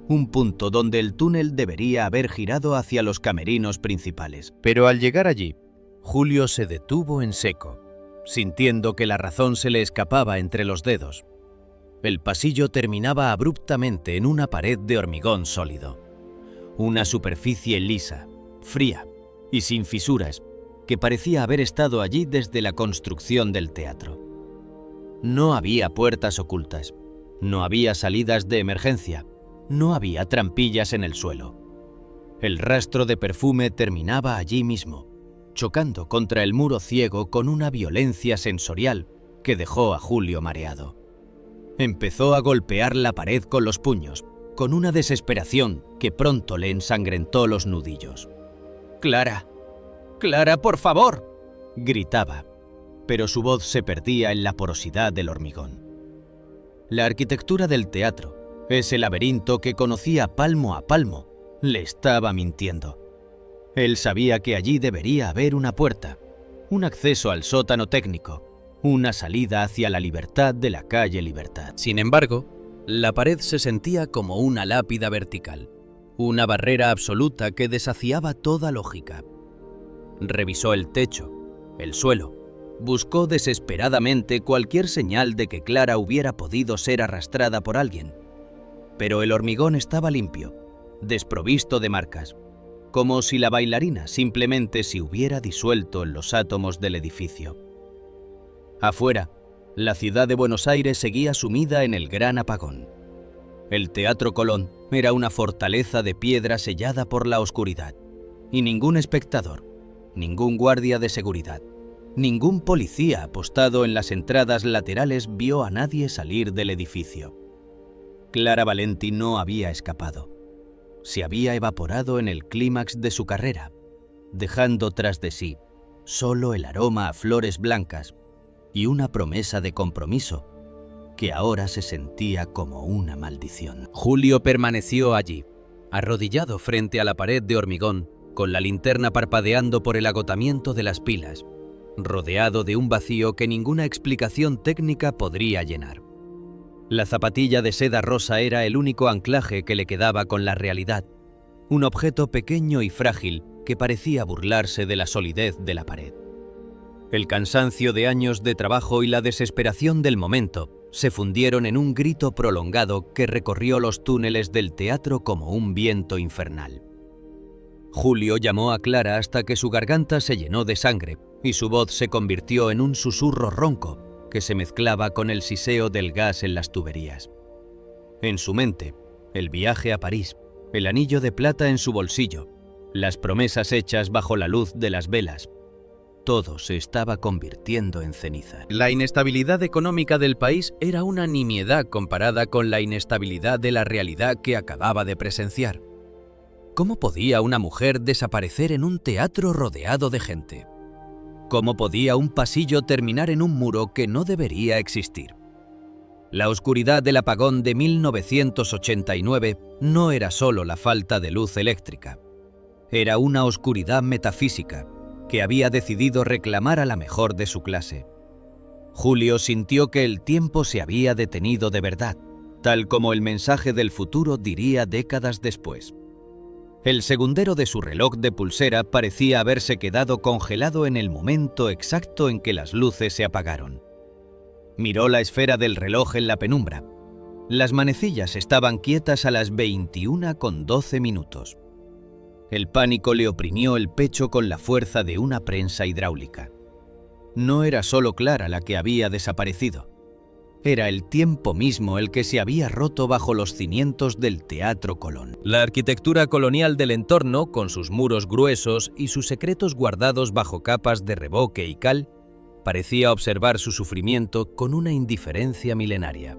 un punto donde el túnel debería haber girado hacia los camerinos principales. Pero al llegar allí, Julio se detuvo en seco, sintiendo que la razón se le escapaba entre los dedos. El pasillo terminaba abruptamente en una pared de hormigón sólido, una superficie lisa, fría y sin fisuras, que parecía haber estado allí desde la construcción del teatro. No había puertas ocultas, no había salidas de emergencia, no había trampillas en el suelo. El rastro de perfume terminaba allí mismo, chocando contra el muro ciego con una violencia sensorial que dejó a Julio mareado. Empezó a golpear la pared con los puños, con una desesperación que pronto le ensangrentó los nudillos. «¡Clara! ¡Clara, por favor!», gritaba, pero su voz se perdía en la porosidad del hormigón. La arquitectura del teatro, ese laberinto que conocía palmo a palmo, le estaba mintiendo. Él sabía que allí debería haber una puerta, un acceso al sótano técnico, una salida hacia la libertad de la calle Libertad. Sin embargo, la pared se sentía como una lápida vertical, una barrera absoluta que desafiaba toda lógica. Revisó el techo, el suelo, buscó desesperadamente cualquier señal de que Clara hubiera podido ser arrastrada por alguien, pero el hormigón estaba limpio, desprovisto de marcas, como si la bailarina simplemente se hubiera disuelto en los átomos del edificio. Afuera, la ciudad de Buenos Aires seguía sumida en el gran apagón. El Teatro Colón era una fortaleza de piedra sellada por la oscuridad, y ningún espectador, ningún guardia de seguridad, ningún policía apostado en las entradas laterales vio a nadie salir del edificio. Clara Valenti no había escapado. Se había evaporado en el clímax de su carrera, dejando tras de sí solo el aroma a flores blancas y una promesa de compromiso que ahora se sentía como una maldición. Julio permaneció allí, arrodillado frente a la pared de hormigón, con la linterna parpadeando por el agotamiento de las pilas, rodeado de un vacío que ninguna explicación técnica podría llenar. La zapatilla de seda rosa era el único anclaje que le quedaba con la realidad, un objeto pequeño y frágil que parecía burlarse de la solidez de la pared. El cansancio de años de trabajo y la desesperación del momento se fundieron en un grito prolongado que recorrió los túneles del teatro como un viento infernal. Julio llamó a Clara hasta que su garganta se llenó de sangre y su voz se convirtió en un susurro ronco que se mezclaba con el siseo del gas en las tuberías. En su mente, el viaje a París, el anillo de plata en su bolsillo, las promesas hechas bajo la luz de las velas, todo se estaba convirtiendo en ceniza. La inestabilidad económica del país era una nimiedad comparada con la inestabilidad de la realidad que acababa de presenciar. ¿Cómo podía una mujer desaparecer en un teatro rodeado de gente? ¿Cómo podía un pasillo terminar en un muro que no debería existir? La oscuridad del apagón de 1989 no era solo la falta de luz eléctrica. Era una oscuridad metafísica que había decidido reclamar a la mejor de su clase. Julio sintió que el tiempo se había detenido de verdad, tal como el mensaje del futuro diría décadas después. El segundero de su reloj de pulsera parecía haberse quedado congelado en el momento exacto en que las luces se apagaron. Miró la esfera del reloj en la penumbra. Las manecillas estaban quietas a las 21:12. El pánico le oprimió el pecho con la fuerza de una prensa hidráulica. No era solo Clara la que había desaparecido. Era el tiempo mismo el que se había roto bajo los cimientos del Teatro Colón. La arquitectura colonial del entorno, con sus muros gruesos y sus secretos guardados bajo capas de reboque y cal, parecía observar su sufrimiento con una indiferencia milenaria.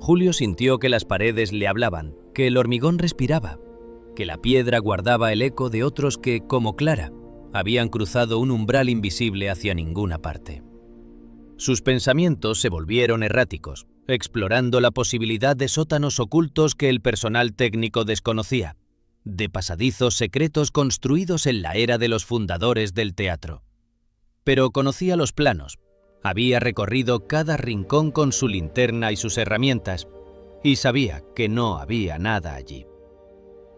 Julio sintió que las paredes le hablaban, que el hormigón respiraba, que la piedra guardaba el eco de otros que, como Clara, habían cruzado un umbral invisible hacia ninguna parte. Sus pensamientos se volvieron erráticos, explorando la posibilidad de sótanos ocultos que el personal técnico desconocía, de pasadizos secretos construidos en la era de los fundadores del teatro. Pero conocía los planos, había recorrido cada rincón con su linterna y sus herramientas, y sabía que no había nada allí.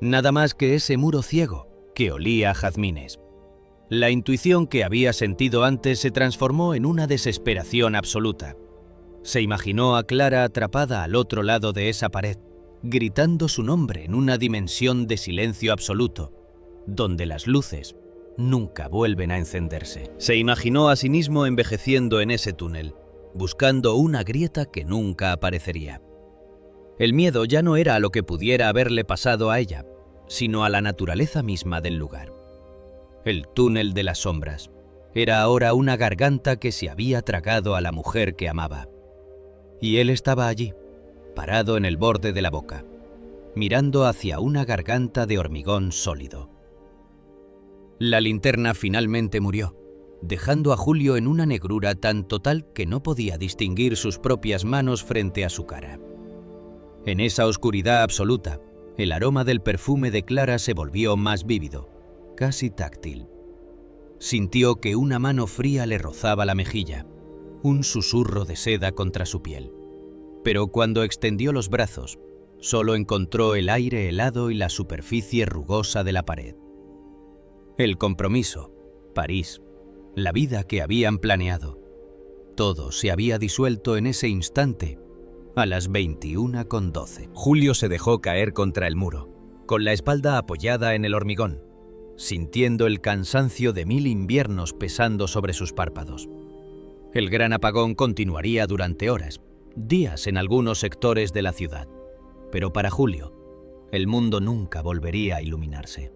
Nada más que ese muro ciego que olía a jazmines. La intuición que había sentido antes se transformó en una desesperación absoluta. Se imaginó a Clara atrapada al otro lado de esa pared, gritando su nombre en una dimensión de silencio absoluto, donde las luces nunca vuelven a encenderse. Se imaginó a sí mismo envejeciendo en ese túnel, buscando una grieta que nunca aparecería. El miedo ya no era a lo que pudiera haberle pasado a ella, sino a la naturaleza misma del lugar. El túnel de las sombras era ahora una garganta que se había tragado a la mujer que amaba. Y él estaba allí, parado en el borde de la boca, mirando hacia una garganta de hormigón sólido. La linterna finalmente murió, dejando a Julio en una negrura tan total que no podía distinguir sus propias manos frente a su cara. En esa oscuridad absoluta, el aroma del perfume de Clara se volvió más vívido, casi táctil. Sintió que una mano fría le rozaba la mejilla, un susurro de seda contra su piel. Pero cuando extendió los brazos, solo encontró el aire helado y la superficie rugosa de la pared. El compromiso, París, la vida que habían planeado, todo se había disuelto en ese instante, a las 21:12. Julio se dejó caer contra el muro, con la espalda apoyada en el hormigón, sintiendo el cansancio de 1000 inviernos pesando sobre sus párpados. El gran apagón continuaría durante horas, días en algunos sectores de la ciudad. Pero para Julio, el mundo nunca volvería a iluminarse.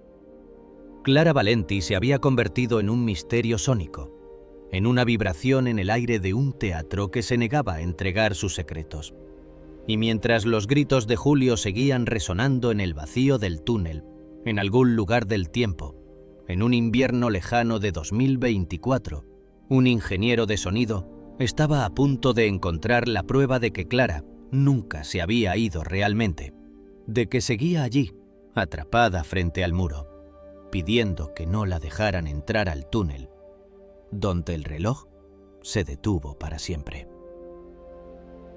Clara Valenti se había convertido en un misterio sónico, en una vibración en el aire de un teatro que se negaba a entregar sus secretos. Y mientras los gritos de Julio seguían resonando en el vacío del túnel, en algún lugar del tiempo, en un invierno lejano de 2024, un ingeniero de sonido estaba a punto de encontrar la prueba de que Clara nunca se había ido realmente, de que seguía allí, atrapada frente al muro, pidiendo que no la dejaran entrar al túnel, donde el reloj se detuvo para siempre.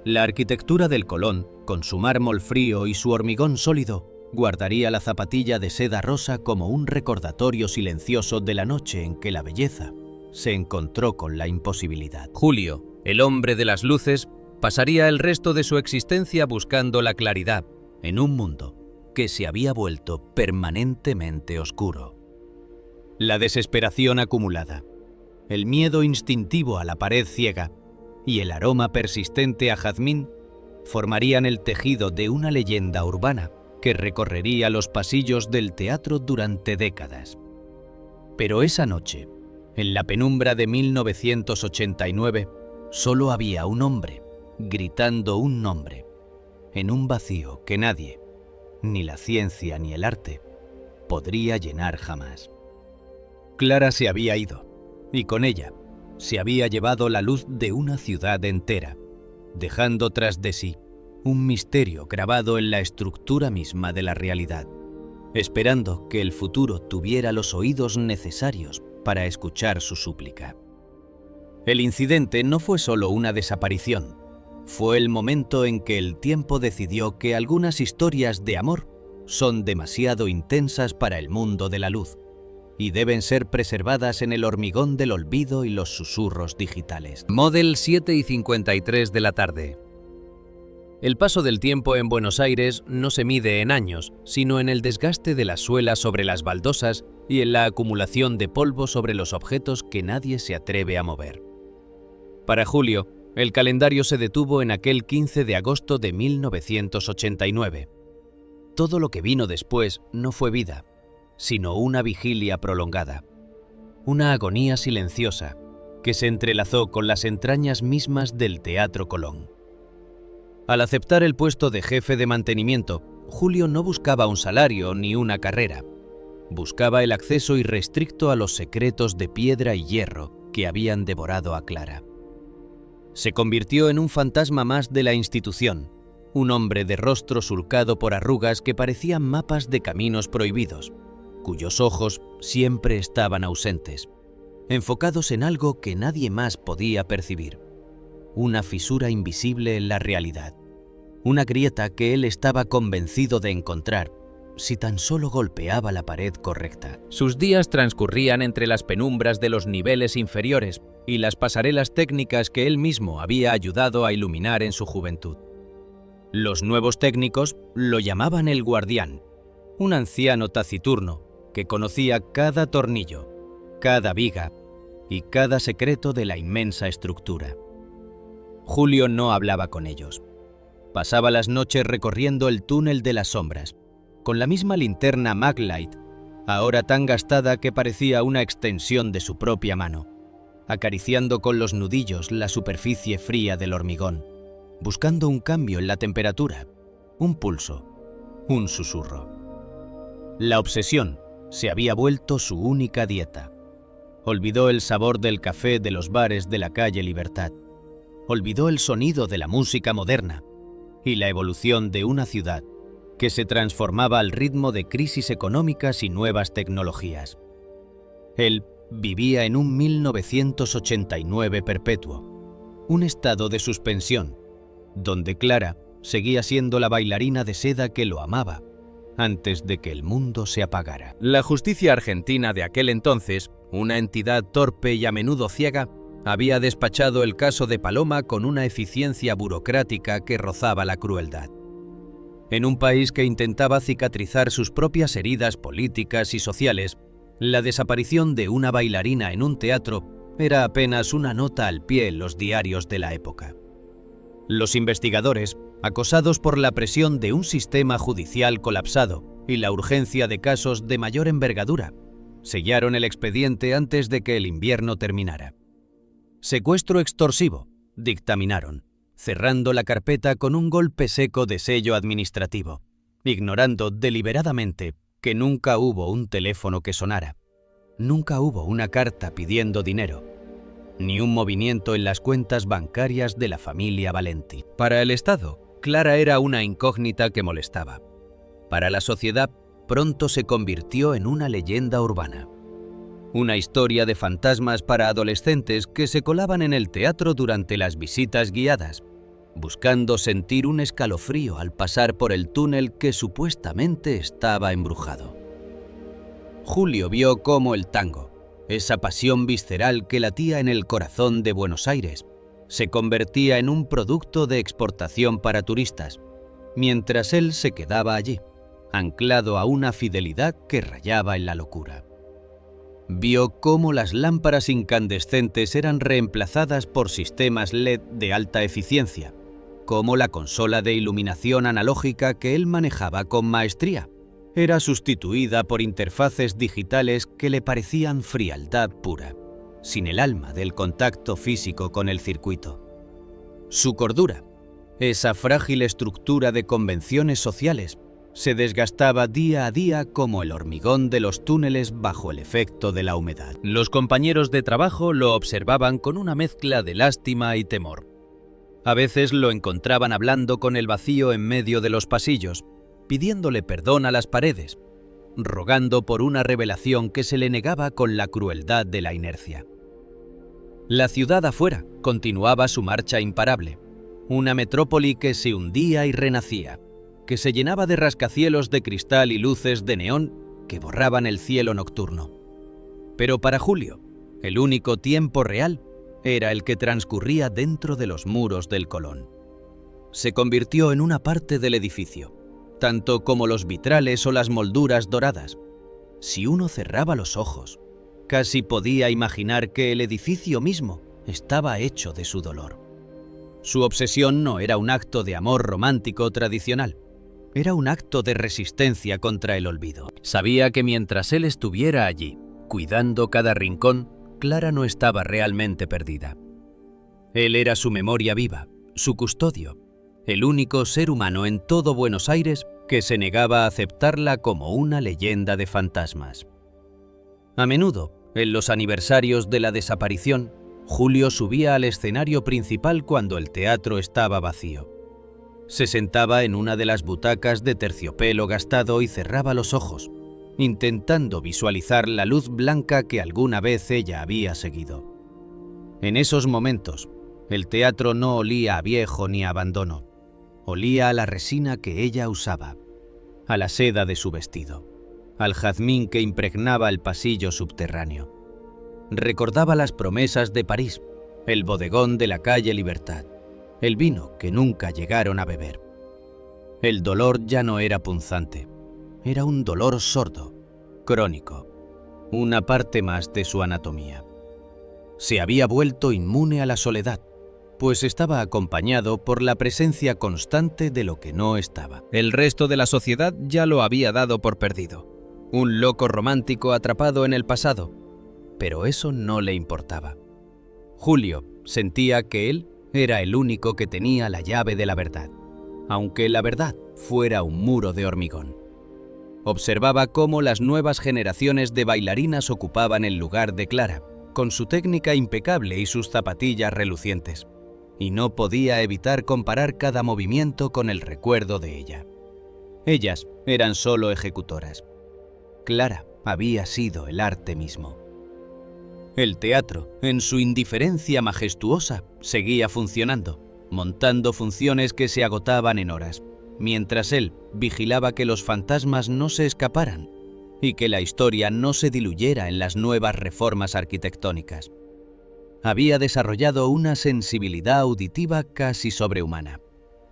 La arquitectura del Colón, con su mármol frío y su hormigón sólido, guardaría la zapatilla de seda rosa como un recordatorio silencioso de la noche en que la belleza se encontró con la imposibilidad. Julio, el hombre de las luces, pasaría el resto de su existencia buscando la claridad En un mundo que se había vuelto permanentemente oscuro. La desesperación acumulada, el miedo instintivo a la pared ciega y el aroma persistente a jazmín formarían el tejido de una leyenda urbana que recorrería los pasillos del teatro durante décadas. Pero esa noche, en la penumbra de 1989, solo había un hombre gritando un nombre, en un vacío que nadie, ni la ciencia ni el arte, podría llenar jamás. Clara se había ido, y con ella se había llevado la luz de una ciudad entera, dejando tras de sí un misterio grabado en la estructura misma de la realidad, esperando que el futuro tuviera los oídos necesarios para escuchar su súplica. El incidente no fue solo una desaparición, fue el momento en que el tiempo decidió que algunas historias de amor son demasiado intensas para el mundo de la luz y deben ser preservadas en el hormigón del olvido y los susurros digitales. Model 7:53 de la tarde. El paso del tiempo en Buenos Aires no se mide en años, sino en el desgaste de las suelas sobre las baldosas y en la acumulación de polvo sobre los objetos que nadie se atreve a mover. Para Julio, el calendario se detuvo en aquel 15 de agosto de 1989. Todo lo que vino después no fue vida, sino una vigilia prolongada, una agonía silenciosa que se entrelazó con las entrañas mismas del Teatro Colón. Al aceptar el puesto de jefe de mantenimiento, Julio no buscaba un salario ni una carrera. Buscaba el acceso irrestricto a los secretos de piedra y hierro que habían devorado a Clara. Se convirtió en un fantasma más de la institución, un hombre de rostro surcado por arrugas que parecían mapas de caminos prohibidos, cuyos ojos siempre estaban ausentes, enfocados en algo que nadie más podía percibir, una fisura invisible en la realidad, una grieta que él estaba convencido de encontrar si tan solo golpeaba la pared correcta. Sus días transcurrían entre las penumbras de los niveles inferiores y las pasarelas técnicas que él mismo había ayudado a iluminar en su juventud. Los nuevos técnicos lo llamaban el guardián, un anciano taciturno que conocía cada tornillo, cada viga y cada secreto de la inmensa estructura. Julio no hablaba con ellos. Pasaba las noches recorriendo el túnel de las sombras, con la misma linterna Maglite, ahora tan gastada que parecía una extensión de su propia mano, acariciando con los nudillos la superficie fría del hormigón, buscando un cambio en la temperatura, un pulso, un susurro. La obsesión se había vuelto su única dieta. Olvidó el sabor del café de los bares de la calle Libertad. Olvidó el sonido de la música moderna y la evolución de una ciudad que se transformaba al ritmo de crisis económicas y nuevas tecnologías. Él vivía en un 1989 perpetuo, un estado de suspensión, donde Clara seguía siendo la bailarina de seda que lo amaba, antes de que el mundo se apagara. La justicia argentina de aquel entonces, una entidad torpe y a menudo ciega, había despachado el caso de Paloma con una eficiencia burocrática que rozaba la crueldad. En un país que intentaba cicatrizar sus propias heridas políticas y sociales, la desaparición de una bailarina en un teatro era apenas una nota al pie en los diarios de la época. Los investigadores acosados por la presión de un sistema judicial colapsado y la urgencia de casos de mayor envergadura, sellaron el expediente antes de que el invierno terminara. Secuestro extorsivo, dictaminaron, cerrando la carpeta con un golpe seco de sello administrativo, ignorando deliberadamente que nunca hubo un teléfono que sonara, nunca hubo una carta pidiendo dinero, ni un movimiento en las cuentas bancarias de la familia Valenti. Para el Estado, Clara era una incógnita que molestaba. Para la sociedad, pronto se convirtió en una leyenda urbana. Una historia de fantasmas para adolescentes que se colaban en el teatro durante las visitas guiadas, buscando sentir un escalofrío al pasar por el túnel que supuestamente estaba embrujado. Julio vio cómo el tango, esa pasión visceral que latía en el corazón de Buenos Aires, se convertía en un producto de exportación para turistas, mientras él se quedaba allí, anclado a una fidelidad que rayaba en la locura. Vio cómo las lámparas incandescentes eran reemplazadas por sistemas LED de alta eficiencia, cómo la consola de iluminación analógica que él manejaba con maestría era sustituida por interfaces digitales que le parecían frialdad pura, sin el alma del contacto físico con el circuito. Su cordura, esa frágil estructura de convenciones sociales, se desgastaba día a día como el hormigón de los túneles bajo el efecto de la humedad. Los compañeros de trabajo lo observaban con una mezcla de lástima y temor. A veces lo encontraban hablando con el vacío en medio de los pasillos, pidiéndole perdón a las paredes, rogando por una revelación que se le negaba con la crueldad de la inercia. La ciudad afuera continuaba su marcha imparable, una metrópoli que se hundía y renacía, que se llenaba de rascacielos de cristal y luces de neón que borraban el cielo nocturno. Pero para Julio, el único tiempo real era el que transcurría dentro de los muros del Colón. Se convirtió en una parte del edificio, tanto como los vitrales o las molduras doradas. Si uno cerraba los ojos, casi podía imaginar que el edificio mismo estaba hecho de su dolor. Su obsesión no era un acto de amor romántico tradicional, era un acto de resistencia contra el olvido. Sabía que mientras él estuviera allí, cuidando cada rincón, Clara no estaba realmente perdida. Él era su memoria viva, su custodio, el único ser humano en todo Buenos Aires que se negaba a aceptarla como una leyenda de fantasmas. A menudo, en los aniversarios de la desaparición, Julio subía al escenario principal cuando el teatro estaba vacío. Se sentaba en una de las butacas de terciopelo gastado y cerraba los ojos, intentando visualizar la luz blanca que alguna vez ella había seguido. En esos momentos, el teatro no olía a viejo ni a abandono, olía a la resina que ella usaba, a la seda de su vestido, al jazmín que impregnaba el pasillo subterráneo. Recordaba las promesas de París, el bodegón de la calle Libertad, el vino que nunca llegaron a beber. El dolor ya no era punzante, era un dolor sordo, crónico, una parte más de su anatomía. Se había vuelto inmune a la soledad, pues estaba acompañado por la presencia constante de lo que no estaba. El resto de la sociedad ya lo había dado por perdido, un loco romántico atrapado en el pasado, pero eso no le importaba. Julio sentía que él era el único que tenía la llave de la verdad, aunque la verdad fuera un muro de hormigón. Observaba cómo las nuevas generaciones de bailarinas ocupaban el lugar de Clara, con su técnica impecable y sus zapatillas relucientes, y no podía evitar comparar cada movimiento con el recuerdo de ella. Ellas eran solo ejecutoras. Clara había sido el arte mismo. El teatro, en su indiferencia majestuosa, seguía funcionando, montando funciones que se agotaban en horas, mientras él vigilaba que los fantasmas no se escaparan y que la historia no se diluyera en las nuevas reformas arquitectónicas. Había desarrollado una sensibilidad auditiva casi sobrehumana.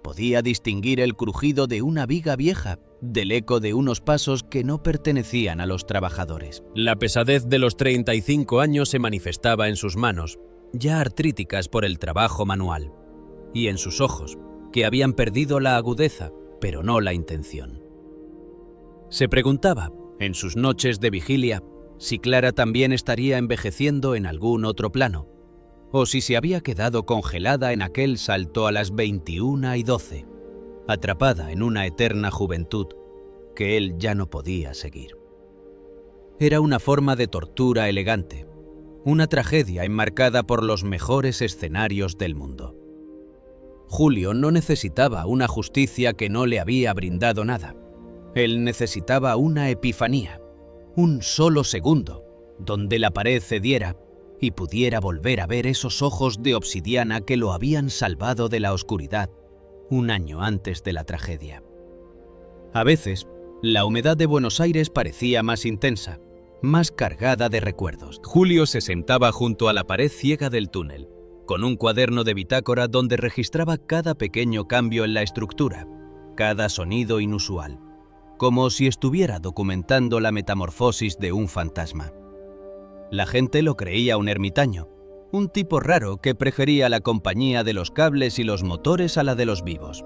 Podía distinguir el crujido de una viga vieja del eco de unos pasos que no pertenecían a los trabajadores. La pesadez de los 35 años se manifestaba en sus manos, ya artríticas por el trabajo manual, y en sus ojos, que habían perdido la agudeza, pero no la intención. Se preguntaba, en sus noches de vigilia, si Clara también estaría envejeciendo en algún otro plano, o si se había quedado congelada en aquel salto a las 21:12, atrapada en una eterna juventud que él ya no podía seguir. Era una forma de tortura elegante, una tragedia enmarcada por los mejores escenarios del mundo. Julio no necesitaba una justicia que no le había brindado nada. Él necesitaba una epifanía, un solo segundo, donde la pared cediera y pudiera volver a ver esos ojos de obsidiana que lo habían salvado de la oscuridad un año antes de la tragedia. A veces, la humedad de Buenos Aires parecía más intensa, más cargada de recuerdos. Julio se sentaba junto a la pared ciega del túnel, con un cuaderno de bitácora donde registraba cada pequeño cambio en la estructura, cada sonido inusual, como si estuviera documentando la metamorfosis de un fantasma. La gente lo creía un ermitaño, un tipo raro que prefería la compañía de los cables y los motores a la de los vivos.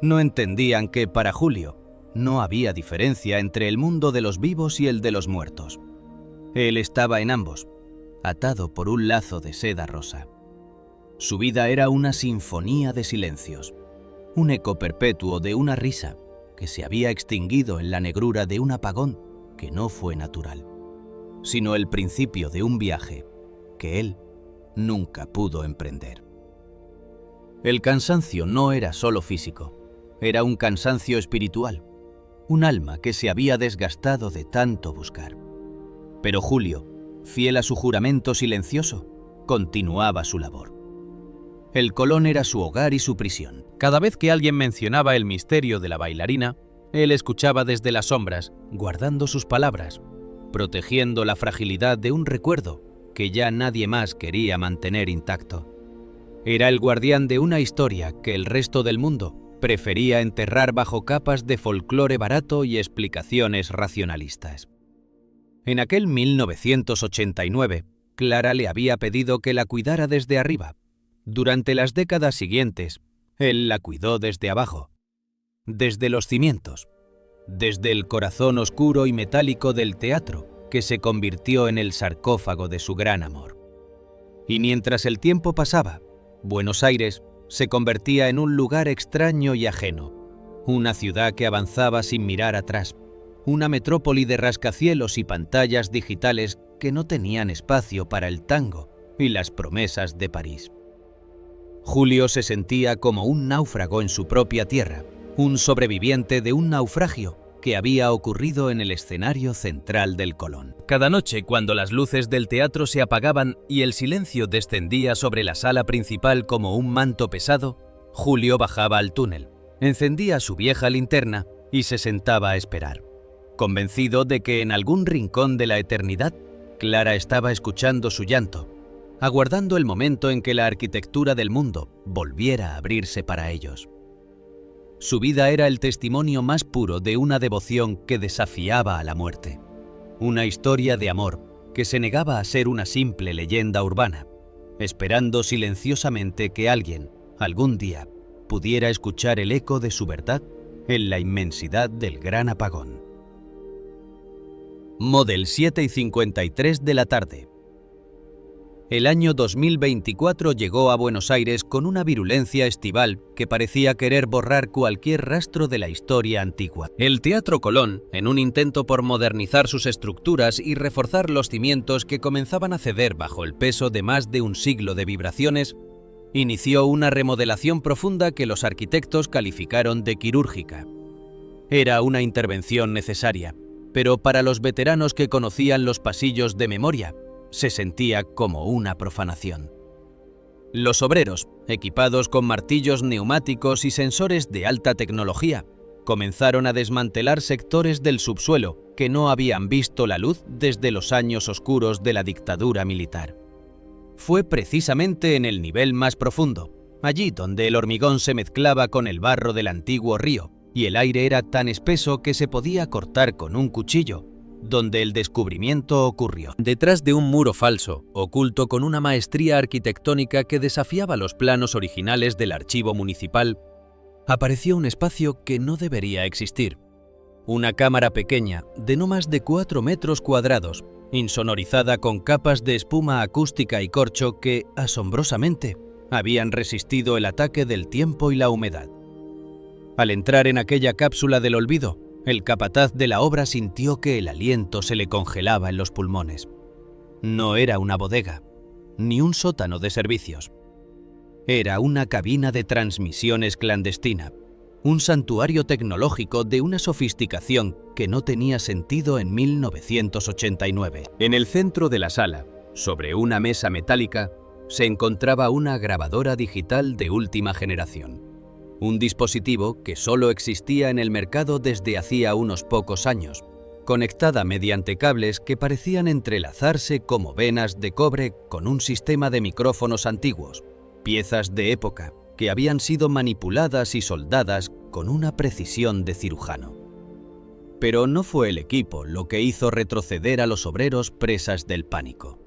No entendían que, para Julio, no había diferencia entre el mundo de los vivos y el de los muertos. Él estaba en ambos, atado por un lazo de seda rosa. Su vida era una sinfonía de silencios, un eco perpetuo de una risa que se había extinguido en la negrura de un apagón que no fue natural, sino el principio de un viaje que él nunca pudo emprender. El cansancio no era solo físico, era un cansancio espiritual, un alma que se había desgastado de tanto buscar. Pero Julio, fiel a su juramento silencioso, continuaba su labor. El Colón era su hogar y su prisión. Cada vez que alguien mencionaba el misterio de la bailarina, él escuchaba desde las sombras, guardando sus palabras, protegiendo la fragilidad de un recuerdo que ya nadie más quería mantener intacto. Era el guardián de una historia que el resto del mundo prefería enterrar bajo capas de folclore barato y explicaciones racionalistas. En aquel 1989, Clara le había pedido que la cuidara desde arriba. Durante las décadas siguientes, él la cuidó desde abajo, desde los cimientos, desde el corazón oscuro y metálico del teatro que se convirtió en el sarcófago de su gran amor. Y mientras el tiempo pasaba, Buenos Aires se convertía en un lugar extraño y ajeno, una ciudad que avanzaba sin mirar atrás, una metrópoli de rascacielos y pantallas digitales que no tenían espacio para el tango y las promesas de París. Julio se sentía como un náufrago en su propia tierra, un sobreviviente de un naufragio que había ocurrido en el escenario central del Colón. Cada noche, cuando las luces del teatro se apagaban y el silencio descendía sobre la sala principal como un manto pesado, Julio bajaba al túnel, encendía su vieja linterna y se sentaba a esperar, convencido de que en algún rincón de la eternidad, Clara estaba escuchando su llanto, aguardando el momento en que la arquitectura del mundo volviera a abrirse para ellos. Su vida era el testimonio más puro de una devoción que desafiaba a la muerte. Una historia de amor que se negaba a ser una simple leyenda urbana, esperando silenciosamente que alguien, algún día, pudiera escuchar el eco de su verdad en la inmensidad del gran apagón. Model 7:53 de la tarde. El año 2024 llegó a Buenos Aires con una virulencia estival que parecía querer borrar cualquier rastro de la historia antigua. El Teatro Colón, en un intento por modernizar sus estructuras y reforzar los cimientos que comenzaban a ceder bajo el peso de más de un siglo de vibraciones, inició una remodelación profunda que los arquitectos calificaron de quirúrgica. Era una intervención necesaria, pero para los veteranos que conocían los pasillos de memoria, se sentía como una profanación. Los obreros, equipados con martillos neumáticos y sensores de alta tecnología, comenzaron a desmantelar sectores del subsuelo que no habían visto la luz desde los años oscuros de la dictadura militar. Fue precisamente en el nivel más profundo, allí donde el hormigón se mezclaba con el barro del antiguo río y el aire era tan espeso que se podía cortar con un cuchillo, donde el descubrimiento ocurrió. Detrás de un muro falso, oculto con una maestría arquitectónica que desafiaba los planos originales del archivo municipal, apareció un espacio que no debería existir. Una cámara pequeña, de no más de 4 metros cuadrados, insonorizada con capas de espuma acústica y corcho que, asombrosamente, habían resistido el ataque del tiempo y la humedad. Al entrar en aquella cápsula del olvido, el capataz de la obra sintió que el aliento se le congelaba en los pulmones. No era una bodega, ni un sótano de servicios. Era una cabina de transmisiones clandestina, un santuario tecnológico de una sofisticación que no tenía sentido en 1989. En el centro de la sala, sobre una mesa metálica, se encontraba una grabadora digital de última generación. Un dispositivo que solo existía en el mercado desde hacía unos pocos años, conectada mediante cables que parecían entrelazarse como venas de cobre con un sistema de micrófonos antiguos, piezas de época que habían sido manipuladas y soldadas con una precisión de cirujano. Pero no fue el equipo lo que hizo retroceder a los obreros presas del pánico.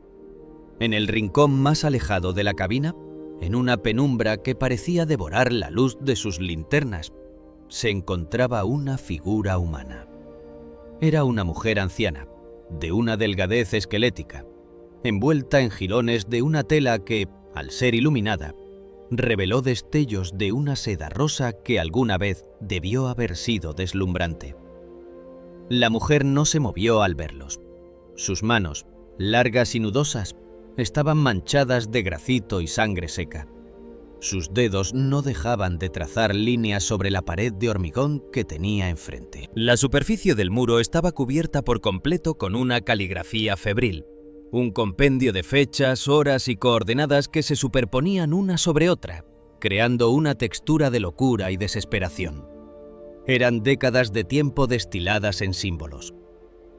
En el rincón más alejado de la cabina, en una penumbra que parecía devorar la luz de sus linternas, se encontraba una figura humana. Era una mujer anciana, de una delgadez esquelética, envuelta en jirones de una tela que, al ser iluminada, reveló destellos de una seda rosa que alguna vez debió haber sido deslumbrante. La mujer no se movió al verlos. Sus manos, largas y nudosas, estaban manchadas de grafito y sangre seca. Sus dedos no dejaban de trazar líneas sobre la pared de hormigón que tenía enfrente. La superficie del muro estaba cubierta por completo con una caligrafía febril, un compendio de fechas, horas y coordenadas que se superponían una sobre otra, creando una textura de locura y desesperación. Eran décadas de tiempo destiladas en símbolos.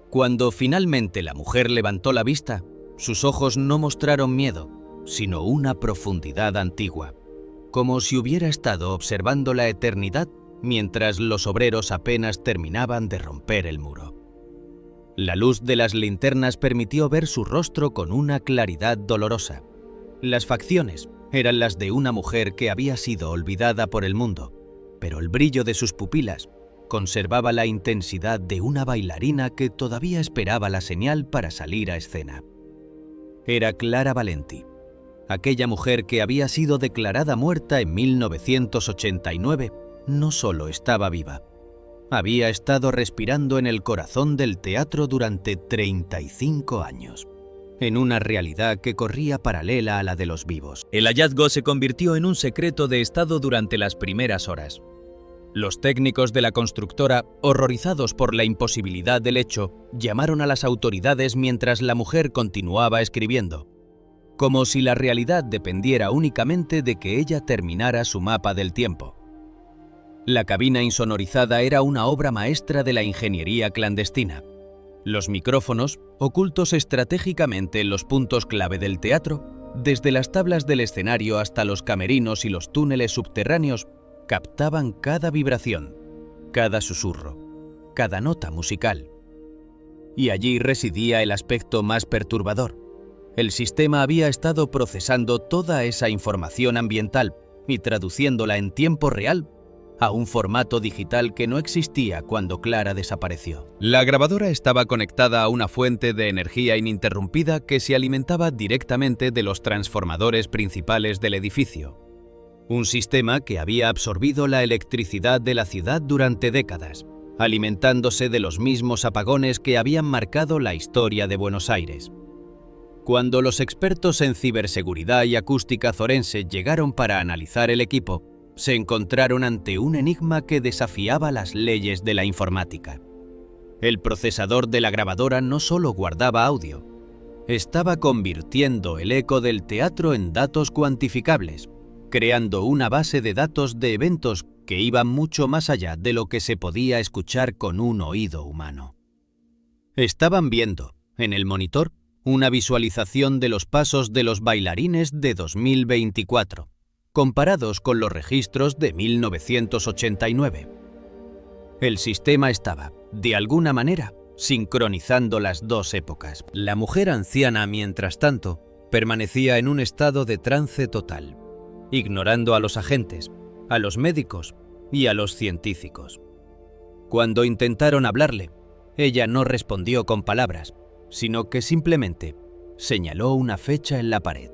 Cuando finalmente la mujer levantó la vista, sus ojos no mostraron miedo, sino una profundidad antigua, como si hubiera estado observando la eternidad mientras los obreros apenas terminaban de romper el muro. La luz de las linternas permitió ver su rostro con una claridad dolorosa. Las facciones eran las de una mujer que había sido olvidada por el mundo, pero el brillo de sus pupilas conservaba la intensidad de una bailarina que todavía esperaba la señal para salir a escena. Era Clara Valenti, aquella mujer que había sido declarada muerta en 1989, no solo estaba viva, había estado respirando en el corazón del teatro durante 35 años, en una realidad que corría paralela a la de los vivos. El hallazgo se convirtió en un secreto de Estado durante las primeras horas. Los técnicos de la constructora, horrorizados por la imposibilidad del hecho, llamaron a las autoridades mientras la mujer continuaba escribiendo, como si la realidad dependiera únicamente de que ella terminara su mapa del tiempo. La cabina insonorizada era una obra maestra de la ingeniería clandestina. Los micrófonos, ocultos estratégicamente en los puntos clave del teatro, desde las tablas del escenario hasta los camerinos y los túneles subterráneos, captaban cada vibración, cada susurro, cada nota musical. Y allí residía el aspecto más perturbador. El sistema había estado procesando toda esa información ambiental y traduciéndola en tiempo real a un formato digital que no existía cuando Clara desapareció. La grabadora estaba conectada a una fuente de energía ininterrumpida que se alimentaba directamente de los transformadores principales del edificio. Un sistema que había absorbido la electricidad de la ciudad durante décadas, alimentándose de los mismos apagones que habían marcado la historia de Buenos Aires. Cuando los expertos en ciberseguridad y acústica forense llegaron para analizar el equipo, se encontraron ante un enigma que desafiaba las leyes de la informática. El procesador de la grabadora no solo guardaba audio, estaba convirtiendo el eco del teatro en datos cuantificables, creando una base de datos de eventos que iban mucho más allá de lo que se podía escuchar con un oído humano. Estaban viendo, en el monitor, una visualización de los pasos de los bailarines de 2024, comparados con los registros de 1989. El sistema estaba, de alguna manera, sincronizando las dos épocas. La mujer anciana, mientras tanto, permanecía en un estado de trance total, ignorando a los agentes, a los médicos y a los científicos. Cuando intentaron hablarle, ella no respondió con palabras, sino que simplemente señaló una fecha en la pared: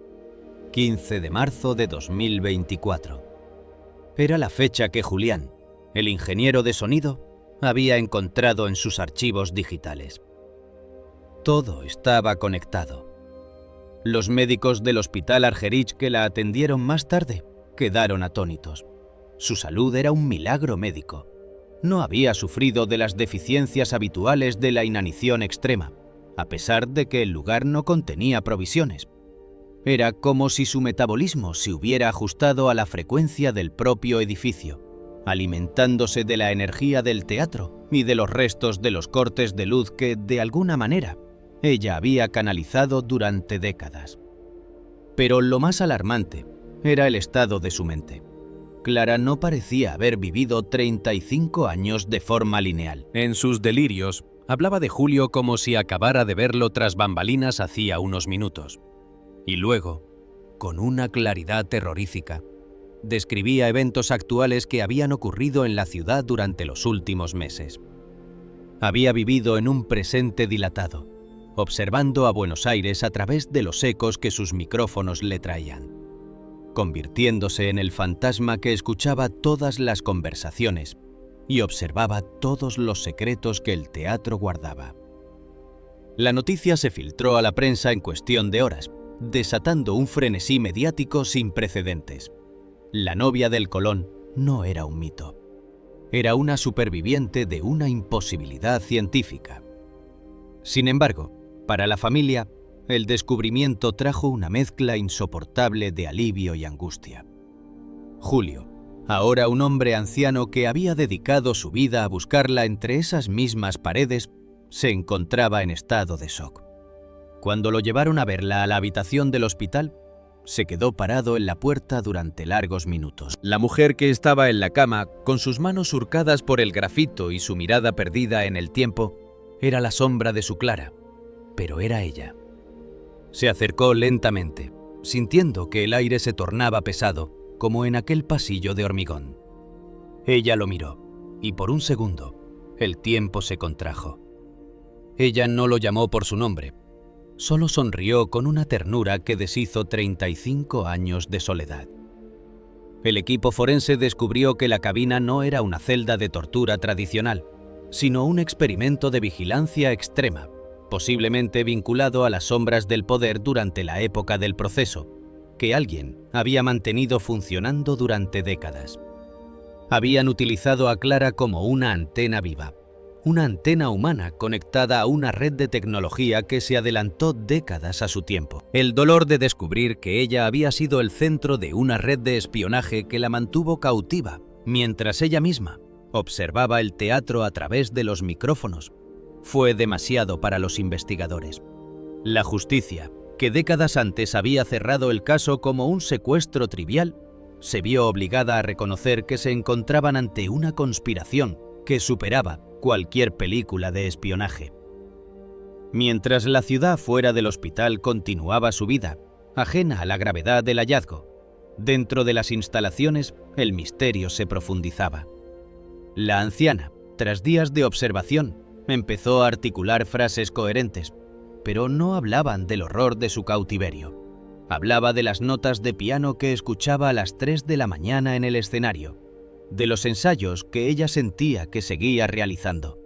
15 de marzo de 2024. Era la fecha que Julián, el ingeniero de sonido, había encontrado en sus archivos digitales. Todo estaba conectado. Los médicos del Hospital Argerich que la atendieron más tarde quedaron atónitos. Su salud era un milagro médico. No había sufrido de las deficiencias habituales de la inanición extrema, a pesar de que el lugar no contenía provisiones. Era como si su metabolismo se hubiera ajustado a la frecuencia del propio edificio, alimentándose de la energía del teatro y de los restos de los cortes de luz que, de alguna manera, ella había canalizado durante décadas. Pero lo más alarmante era el estado de su mente. Clara no parecía haber vivido 35 años de forma lineal. En sus delirios, hablaba de Julio como si acabara de verlo tras bambalinas hacía unos minutos. Y luego, con una claridad terrorífica, describía eventos actuales que habían ocurrido en la ciudad durante los últimos meses. Había vivido en un presente dilatado, observando a Buenos Aires a través de los ecos que sus micrófonos le traían, convirtiéndose en el fantasma que escuchaba todas las conversaciones y observaba todos los secretos que el teatro guardaba. La noticia se filtró a la prensa en cuestión de horas, desatando un frenesí mediático sin precedentes. La novia del Colón no era un mito. Era una superviviente de una imposibilidad científica. Sin embargo, para la familia, el descubrimiento trajo una mezcla insoportable de alivio y angustia. Julio, ahora un hombre anciano que había dedicado su vida a buscarla entre esas mismas paredes, se encontraba en estado de shock. Cuando lo llevaron a verla a la habitación del hospital, se quedó parado en la puerta durante largos minutos. La mujer que estaba en la cama, con sus manos surcadas por el grafito y su mirada perdida en el tiempo, era la sombra de su Clara, pero era ella. Se acercó lentamente, sintiendo que el aire se tornaba pesado, como en aquel pasillo de hormigón. Ella lo miró, y por un segundo, el tiempo se contrajo. Ella no lo llamó por su nombre, solo sonrió con una ternura que deshizo 35 años de soledad. El equipo forense descubrió que la cabina no era una celda de tortura tradicional, sino un experimento de vigilancia extrema, posiblemente vinculado a las sombras del poder durante la época del proceso, que alguien había mantenido funcionando durante décadas. Habían utilizado a Clara como una antena viva, una antena humana conectada a una red de tecnología que se adelantó décadas a su tiempo. El dolor de descubrir que ella había sido el centro de una red de espionaje que la mantuvo cautiva, mientras ella misma observaba el teatro a través de los micrófonos, fue demasiado para los investigadores. La justicia, que décadas antes había cerrado el caso como un secuestro trivial, se vio obligada a reconocer que se encontraban ante una conspiración que superaba cualquier película de espionaje. Mientras la ciudad fuera del hospital continuaba su vida, ajena a la gravedad del hallazgo, dentro de las instalaciones el misterio se profundizaba. La anciana, tras días de observación, empezó a articular frases coherentes, pero no hablaban del horror de su cautiverio. Hablaba de las notas de piano que escuchaba a las 3 de la mañana en el escenario, de los ensayos que ella sentía que seguía realizando,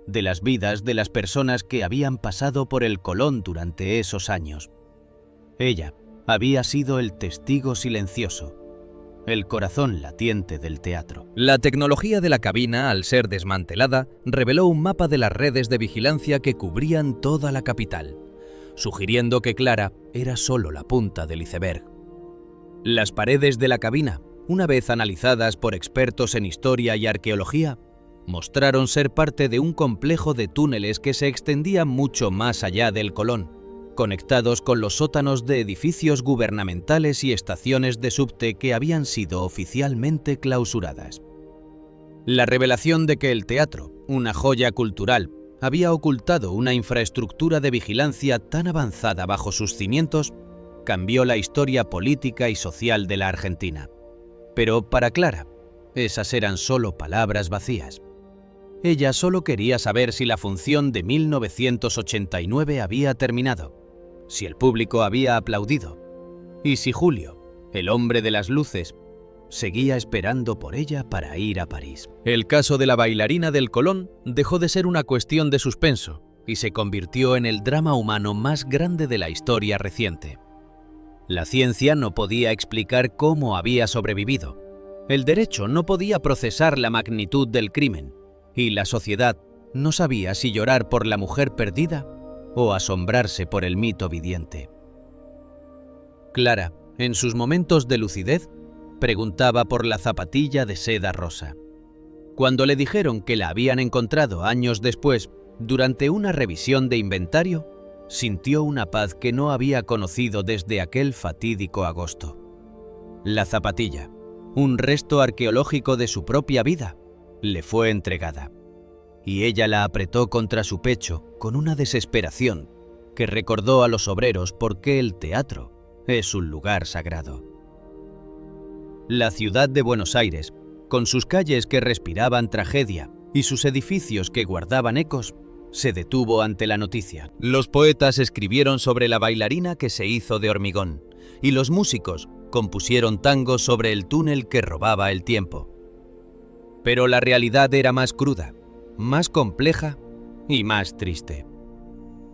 de las vidas de las personas que habían pasado por el Colón durante esos años. Ella había sido el testigo silencioso, el corazón latiente del teatro. La tecnología de la cabina, al ser desmantelada, reveló un mapa de las redes de vigilancia que cubrían toda la capital, sugiriendo que Clara era solo la punta del iceberg. Las paredes de la cabina, una vez analizadas por expertos en historia y arqueología, mostraron ser parte de un complejo de túneles que se extendía mucho más allá del Colón, conectados con los sótanos de edificios gubernamentales y estaciones de subte que habían sido oficialmente clausuradas. La revelación de que el teatro, una joya cultural, había ocultado una infraestructura de vigilancia tan avanzada bajo sus cimientos, cambió la historia política y social de la Argentina. Pero para Clara, esas eran solo palabras vacías. Ella solo quería saber si la función de 1989 había terminado, si el público había aplaudido, y si Julio, el hombre de las luces, seguía esperando por ella para ir a París. El caso de la bailarina del Colón dejó de ser una cuestión de suspenso y se convirtió en el drama humano más grande de la historia reciente. La ciencia no podía explicar cómo había sobrevivido. El derecho no podía procesar la magnitud del crimen. Y la sociedad no sabía si llorar por la mujer perdida o asombrarse por el mito viviente. Clara, en sus momentos de lucidez, preguntaba por la zapatilla de seda rosa. Cuando le dijeron que la habían encontrado años después, durante una revisión de inventario, sintió una paz que no había conocido desde aquel fatídico agosto. La zapatilla, un resto arqueológico de su propia vida, le fue entregada, y ella la apretó contra su pecho con una desesperación que recordó a los obreros por qué el teatro es un lugar sagrado. La ciudad de Buenos Aires, con sus calles que respiraban tragedia y sus edificios que guardaban ecos, se detuvo ante la noticia. Los poetas escribieron sobre la bailarina que se hizo de hormigón, y los músicos compusieron tangos sobre el túnel que robaba el tiempo. Pero la realidad era más cruda, más compleja y más triste.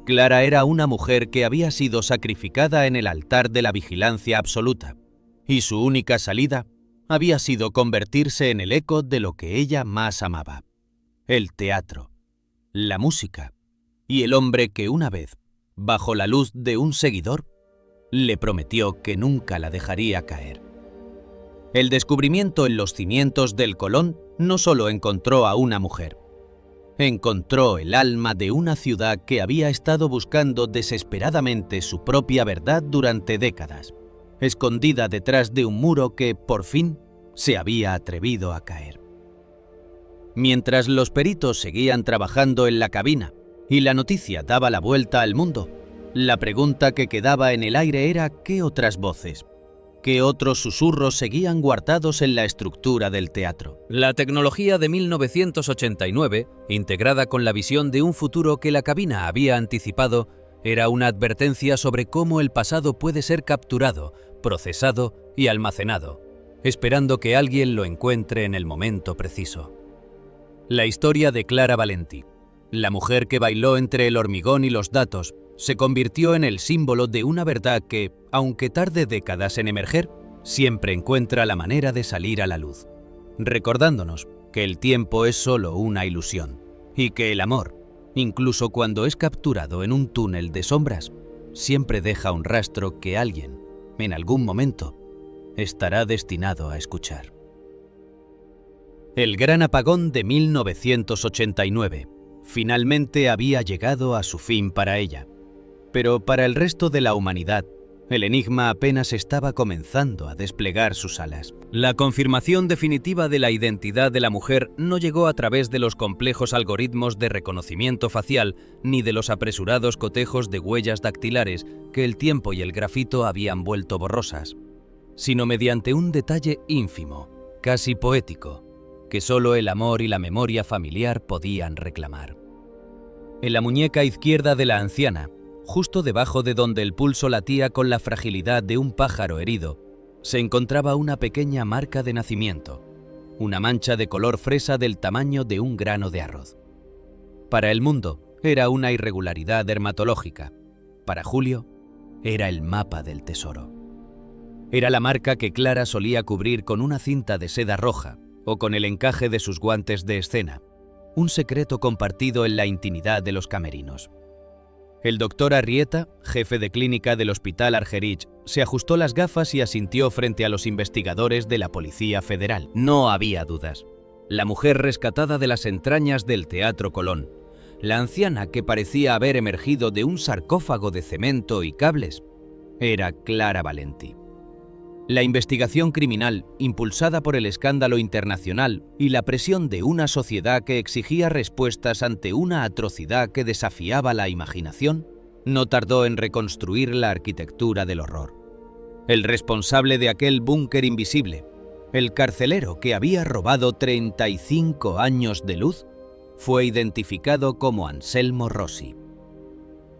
Clara era una mujer que había sido sacrificada en el altar de la vigilancia absoluta, y su única salida había sido convertirse en el eco de lo que ella más amaba: el teatro, la música y el hombre que una vez, bajo la luz de un seguidor, le prometió que nunca la dejaría caer. El descubrimiento en los cimientos del Colón no solo encontró a una mujer, encontró el alma de una ciudad que había estado buscando desesperadamente su propia verdad durante décadas, escondida detrás de un muro que, por fin, se había atrevido a caer. Mientras los peritos seguían trabajando en la cabina y la noticia daba la vuelta al mundo, la pregunta que quedaba en el aire era ¿qué otras voces, qué otros susurros seguían guardados en la estructura del teatro? La tecnología de 1989, integrada con la visión de un futuro que la cabina había anticipado, era una advertencia sobre cómo el pasado puede ser capturado, procesado y almacenado, esperando que alguien lo encuentre en el momento preciso. La historia de Clara Valenti, la mujer que bailó entre el hormigón y los datos, se convirtió en el símbolo de una verdad que, aunque tarde décadas en emerger, siempre encuentra la manera de salir a la luz, recordándonos que el tiempo es solo una ilusión y que el amor, incluso cuando es capturado en un túnel de sombras, siempre deja un rastro que alguien, en algún momento, estará destinado a escuchar. El gran apagón de 1989 finalmente había llegado a su fin para ella. Pero para el resto de la humanidad, el enigma apenas estaba comenzando a desplegar sus alas. La confirmación definitiva de la identidad de la mujer no llegó a través de los complejos algoritmos de reconocimiento facial ni de los apresurados cotejos de huellas dactilares que el tiempo y el grafito habían vuelto borrosas, sino mediante un detalle ínfimo, casi poético, que solo el amor y la memoria familiar podían reclamar. En la muñeca izquierda de la anciana, justo debajo de donde el pulso latía con la fragilidad de un pájaro herido, se encontraba una pequeña marca de nacimiento, una mancha de color fresa del tamaño de un grano de arroz. Para el mundo era una irregularidad dermatológica. Para Julio era el mapa del tesoro. Era la marca que Clara solía cubrir con una cinta de seda roja o con el encaje de sus guantes de escena, un secreto compartido en la intimidad de los camerinos. El doctor Arrieta, jefe de clínica del Hospital Argerich, se ajustó las gafas y asintió frente a los investigadores de la Policía Federal. No había dudas. La mujer rescatada de las entrañas del Teatro Colón, la anciana que parecía haber emergido de un sarcófago de cemento y cables, era Clara Valenti. La investigación criminal, impulsada por el escándalo internacional y la presión de una sociedad que exigía respuestas ante una atrocidad que desafiaba la imaginación, no tardó en reconstruir la arquitectura del horror. El responsable de aquel búnker invisible, El carcelero que había robado 35 años de luz fue identificado como Anselmo Rossi.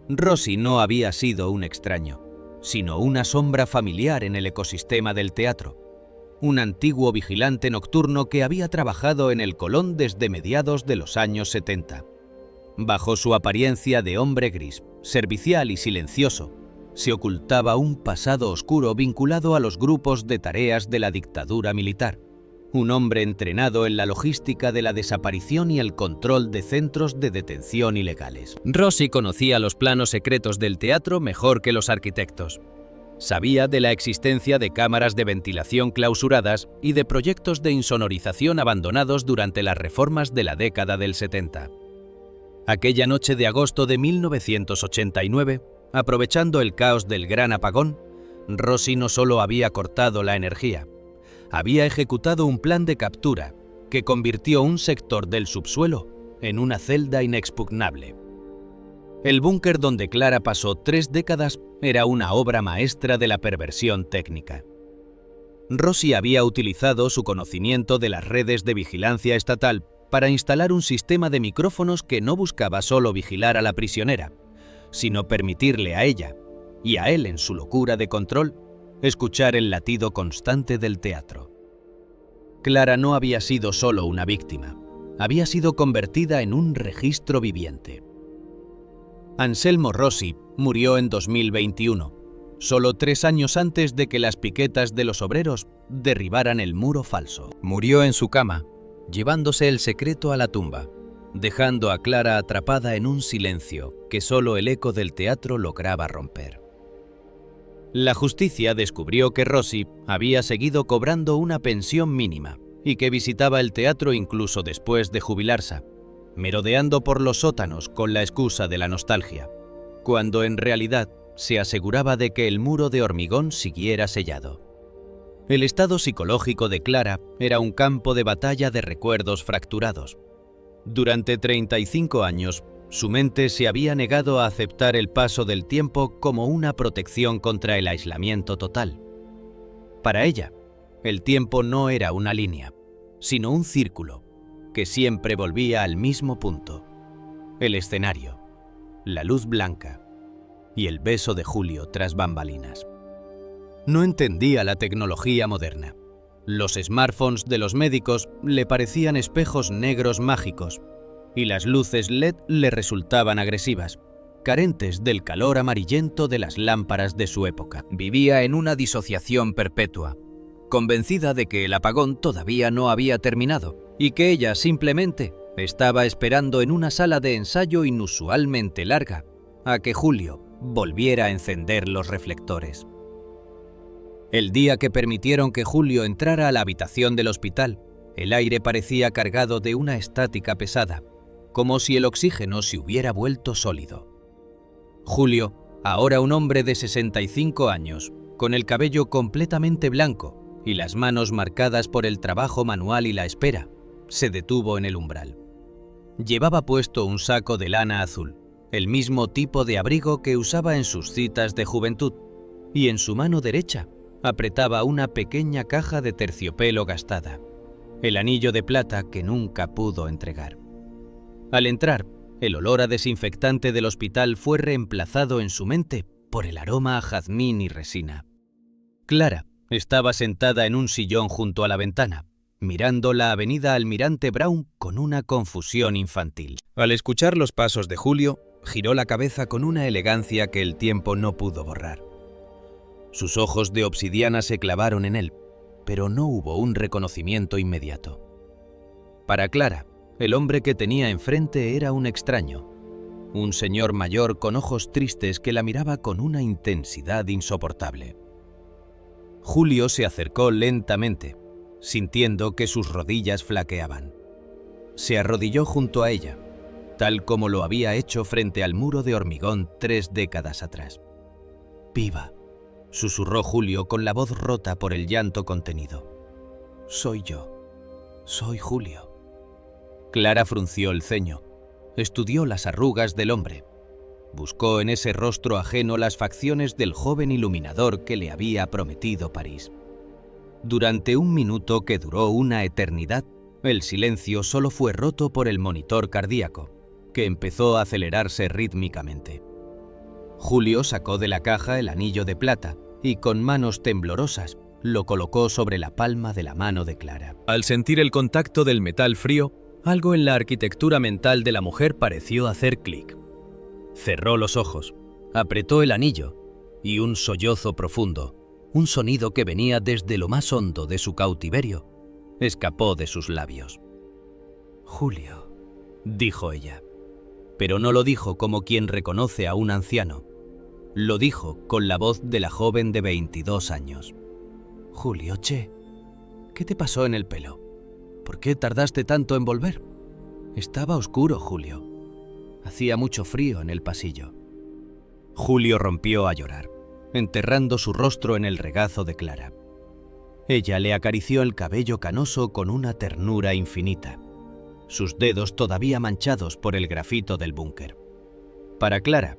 Rossi no había sido un extraño, sino una sombra familiar en el ecosistema del teatro, un antiguo vigilante nocturno que había trabajado en el Colón desde mediados de los años 70. Bajo su apariencia de hombre gris, servicial y silencioso, se ocultaba un pasado oscuro vinculado a los grupos de tareas de la dictadura militar. Un hombre entrenado en la logística de la desaparición y el control de centros de detención ilegales. Rossi conocía los planos secretos del teatro mejor que los arquitectos. Sabía de la existencia de cámaras de ventilación clausuradas y de proyectos de insonorización abandonados durante las reformas de la década del 70. Aquella noche de agosto de 1989, aprovechando el caos del gran apagón, Rossi no solo había cortado la energía, había ejecutado un plan de captura que convirtió un sector del subsuelo en una celda inexpugnable. El búnker donde Clara pasó 3 décadas era una obra maestra de la perversión técnica. Rossi había utilizado su conocimiento de las redes de vigilancia estatal para instalar un sistema de micrófonos que no buscaba solo vigilar a la prisionera, sino permitirle a ella, y a él en su locura de control, escuchar el latido constante del teatro. Clara no había sido solo una víctima, había sido convertida en un registro viviente. Anselmo Rossi murió en 2021, solo 3 años antes de que las piquetas de los obreros derribaran el muro falso. Murió en su cama, llevándose el secreto a la tumba, dejando a Clara atrapada en un silencio que solo el eco del teatro lograba romper. La justicia descubrió que Rossi había seguido cobrando una pensión mínima y que visitaba el teatro incluso después de jubilarse, merodeando por los sótanos con la excusa de la nostalgia, cuando en realidad se aseguraba de que el muro de hormigón siguiera sellado. El estado psicológico de Clara era un campo de batalla de recuerdos fracturados. Durante 35 años, su mente se había negado a aceptar el paso del tiempo como una protección contra el aislamiento total. Para ella, el tiempo no era una línea, sino un círculo que siempre volvía al mismo punto: el escenario, la luz blanca y el beso de Julio tras bambalinas. No entendía la tecnología moderna. Los smartphones de los médicos le parecían espejos negros mágicos y las luces LED le resultaban agresivas, carentes del calor amarillento de las lámparas de su época. Vivía en una disociación perpetua, convencida de que el apagón todavía no había terminado y que ella simplemente estaba esperando en una sala de ensayo inusualmente larga a que Julio volviera a encender los reflectores. El día que permitieron que Julio entrara a la habitación del hospital, el aire parecía cargado de una estática pesada, como si el oxígeno se hubiera vuelto sólido. Julio, ahora un hombre de 65 años, con el cabello completamente blanco y las manos marcadas por el trabajo manual y la espera, se detuvo en el umbral. Llevaba puesto un saco de lana azul, el mismo tipo de abrigo que usaba en sus citas de juventud, y en su mano derecha apretaba una pequeña caja de terciopelo gastada, el anillo de plata que nunca pudo entregar. Al entrar, el olor a desinfectante del hospital fue reemplazado en su mente por el aroma a jazmín y resina. Clara estaba sentada en un sillón junto a la ventana, mirando la avenida Almirante Brown con una confusión infantil. Al escuchar los pasos de Julio, giró la cabeza con una elegancia que el tiempo no pudo borrar. Sus ojos de obsidiana se clavaron en él, pero no hubo un reconocimiento inmediato. Para Clara, el hombre que tenía enfrente era un extraño, un señor mayor con ojos tristes que la miraba con una intensidad insoportable. Julio se acercó lentamente, sintiendo que sus rodillas flaqueaban. Se arrodilló junto a ella, tal como lo había hecho frente al muro de hormigón 3 décadas atrás. «Viva», susurró Julio con la voz rota por el llanto contenido. «Soy yo. Soy Julio». Clara frunció el ceño, estudió las arrugas del hombre, buscó en ese rostro ajeno las facciones del joven iluminador que le había prometido París. Durante un minuto que duró una eternidad, el silencio solo fue roto por el monitor cardíaco, que empezó a acelerarse rítmicamente. Julio sacó de la caja el anillo de plata y con manos temblorosas lo colocó sobre la palma de la mano de Clara. Al sentir el contacto del metal frío, algo en la arquitectura mental de la mujer pareció hacer clic. Cerró los ojos, apretó el anillo y un sollozo profundo, un sonido que venía desde lo más hondo de su cautiverio, escapó de sus labios. «Julio», dijo ella, pero no lo dijo como quien reconoce a un anciano. Lo dijo con la voz de la joven de 22 años. «Julio, che, ¿qué te pasó en el pelo? ¿Por qué tardaste tanto en volver? Estaba oscuro, Julio. Hacía mucho frío en el pasillo». Julio rompió a llorar, enterrando su rostro en el regazo de Clara. Ella le acarició el cabello canoso con una ternura infinita, sus dedos todavía manchados por el grafito del búnker. Para Clara,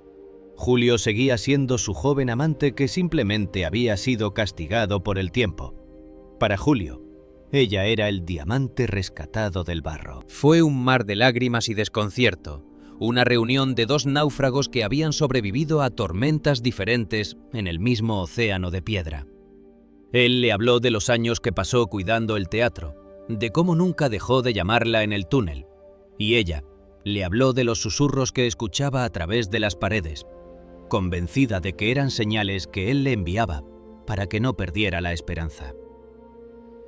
Julio seguía siendo su joven amante que simplemente había sido castigado por el tiempo. Para Julio, ella era el diamante rescatado del barro. Fue un mar de lágrimas y desconcierto, una reunión de dos náufragos que habían sobrevivido a tormentas diferentes en el mismo océano de piedra. Él le habló de los años que pasó cuidando el teatro, de cómo nunca dejó de llamarla en el túnel, y ella le habló de los susurros que escuchaba a través de las paredes, convencida de que eran señales que él le enviaba para que no perdiera la esperanza.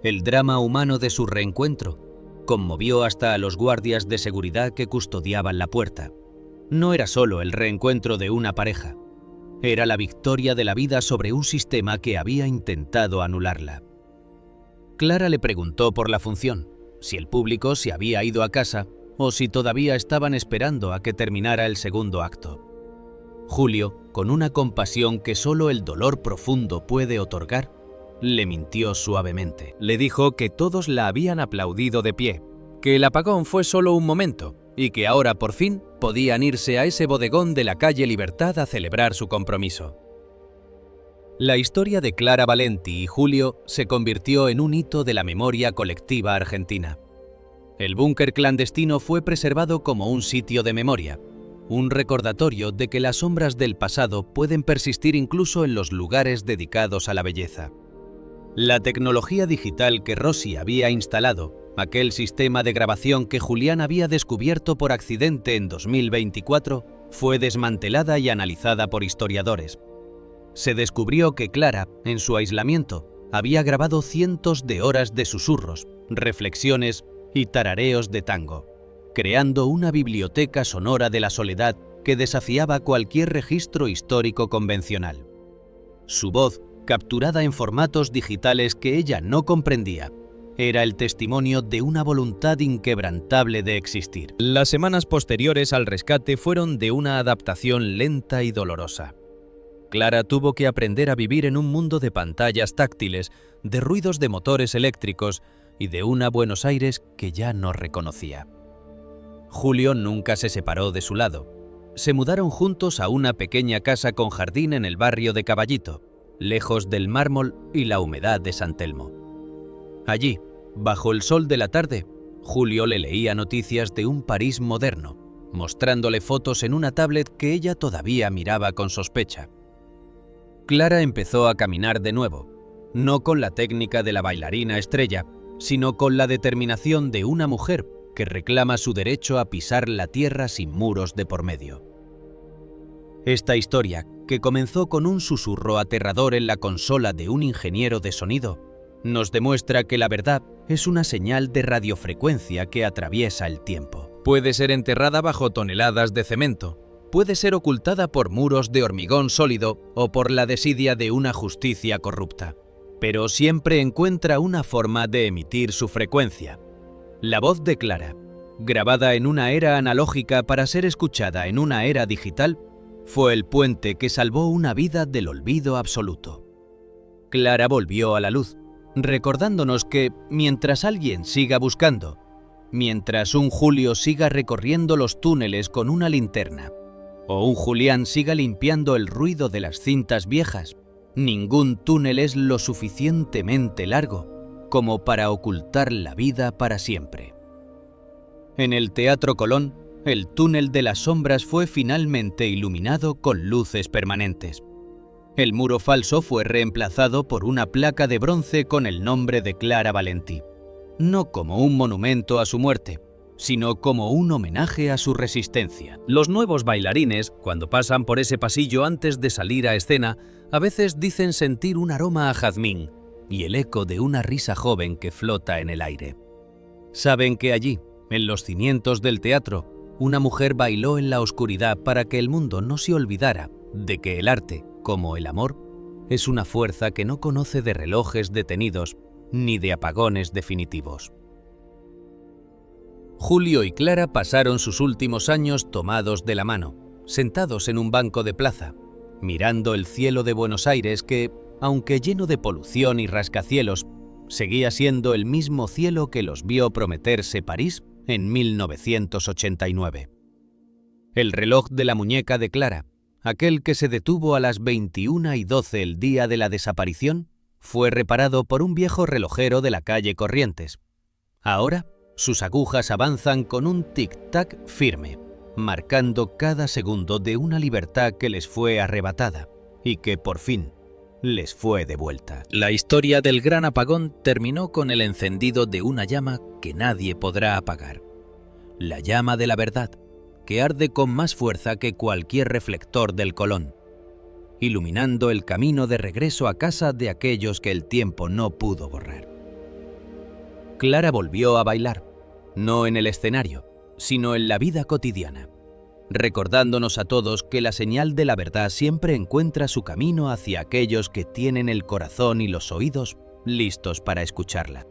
El drama humano de su reencuentro conmovió hasta a los guardias de seguridad que custodiaban la puerta. No era solo el reencuentro de una pareja, era la victoria de la vida sobre un sistema que había intentado anularla. Clara le preguntó por la función, si el público se había ido a casa o si todavía estaban esperando a que terminara el segundo acto. Julio, con una compasión que solo el dolor profundo puede otorgar, le mintió suavemente. Le dijo que todos la habían aplaudido de pie, que el apagón fue solo un momento y que ahora por fin podían irse a ese bodegón de la calle Libertad a celebrar su compromiso. La historia de Clara Valenti y Julio se convirtió en un hito de la memoria colectiva argentina. El búnker clandestino fue preservado como un sitio de memoria, un recordatorio de que las sombras del pasado pueden persistir incluso en los lugares dedicados a la belleza. La tecnología digital que Rossi había instalado, aquel sistema de grabación que Julián había descubierto por accidente en 2024, fue desmantelada y analizada por historiadores. Se descubrió que Clara, en su aislamiento, había grabado cientos de horas de susurros, reflexiones y tarareos de tango, creando una biblioteca sonora de la soledad que desafiaba cualquier registro histórico convencional. Su voz, capturada en formatos digitales que ella no comprendía, era el testimonio de una voluntad inquebrantable de existir. Las semanas posteriores al rescate fueron de una adaptación lenta y dolorosa. Clara tuvo que aprender a vivir en un mundo de pantallas táctiles, de ruidos de motores eléctricos y de una Buenos Aires que ya no reconocía. Julio nunca se separó de su lado. Se mudaron juntos a una pequeña casa con jardín en el barrio de Caballito, lejos del mármol y la humedad de San Telmo. Allí, bajo el sol de la tarde, Julio le leía noticias de un París moderno, mostrándole fotos en una tablet que ella todavía miraba con sospecha. Clara empezó a caminar de nuevo, no con la técnica de la bailarina estrella, sino con la determinación de una mujer que reclama su derecho a pisar la tierra sin muros de por medio. Esta historia, que comenzó con un susurro aterrador en la consola de un ingeniero de sonido, nos demuestra que la verdad es una señal de radiofrecuencia que atraviesa el tiempo. Puede ser enterrada bajo toneladas de cemento, puede ser ocultada por muros de hormigón sólido o por la desidia de una justicia corrupta, pero siempre encuentra una forma de emitir su frecuencia. La voz de Clara, grabada en una era analógica para ser escuchada en una era digital, fue el puente que salvó una vida del olvido absoluto. Clara volvió a la luz, recordándonos que mientras alguien siga buscando, mientras un Julio siga recorriendo los túneles con una linterna, o un Julián siga limpiando el ruido de las cintas viejas, Ningún túnel es lo suficientemente largo como para ocultar la vida para siempre. En el Teatro Colón, el túnel de las sombras fue finalmente iluminado con luces permanentes. El muro falso fue reemplazado por una placa de bronce con el nombre de Clara Valentí, no como un monumento a su muerte, sino como un homenaje a su resistencia. Los nuevos bailarines, cuando pasan por ese pasillo antes de salir a escena, a veces dicen sentir un aroma a jazmín y el eco de una risa joven que flota en el aire. Saben que allí, en los cimientos del teatro, una mujer bailó en la oscuridad para que el mundo no se olvidara de que el arte, como el amor, es una fuerza que no conoce de relojes detenidos ni de apagones definitivos. Julio y Clara pasaron sus últimos años tomados de la mano, sentados en un banco de plaza, mirando el cielo de Buenos Aires que, aunque lleno de polución y rascacielos, seguía siendo el mismo cielo que los vio prometerse París en 1989. El reloj de la muñeca de Clara, aquel que se detuvo a las 21:12 el día de la desaparición, fue reparado por un viejo relojero de la calle Corrientes. Ahora, sus agujas avanzan con un tic-tac firme, marcando cada segundo de una libertad que les fue arrebatada y que, por fin, les fue devuelta. La historia del gran apagón terminó con el encendido de una llama que nadie podrá apagar. La llama de la verdad, que arde con más fuerza que cualquier reflector del Colón, iluminando el camino de regreso a casa de aquellos que el tiempo no pudo borrar. Clara volvió a bailar, no en el escenario, sino en la vida cotidiana, recordándonos a todos que la señal de la verdad siempre encuentra su camino hacia aquellos que tienen el corazón y los oídos listos para escucharla.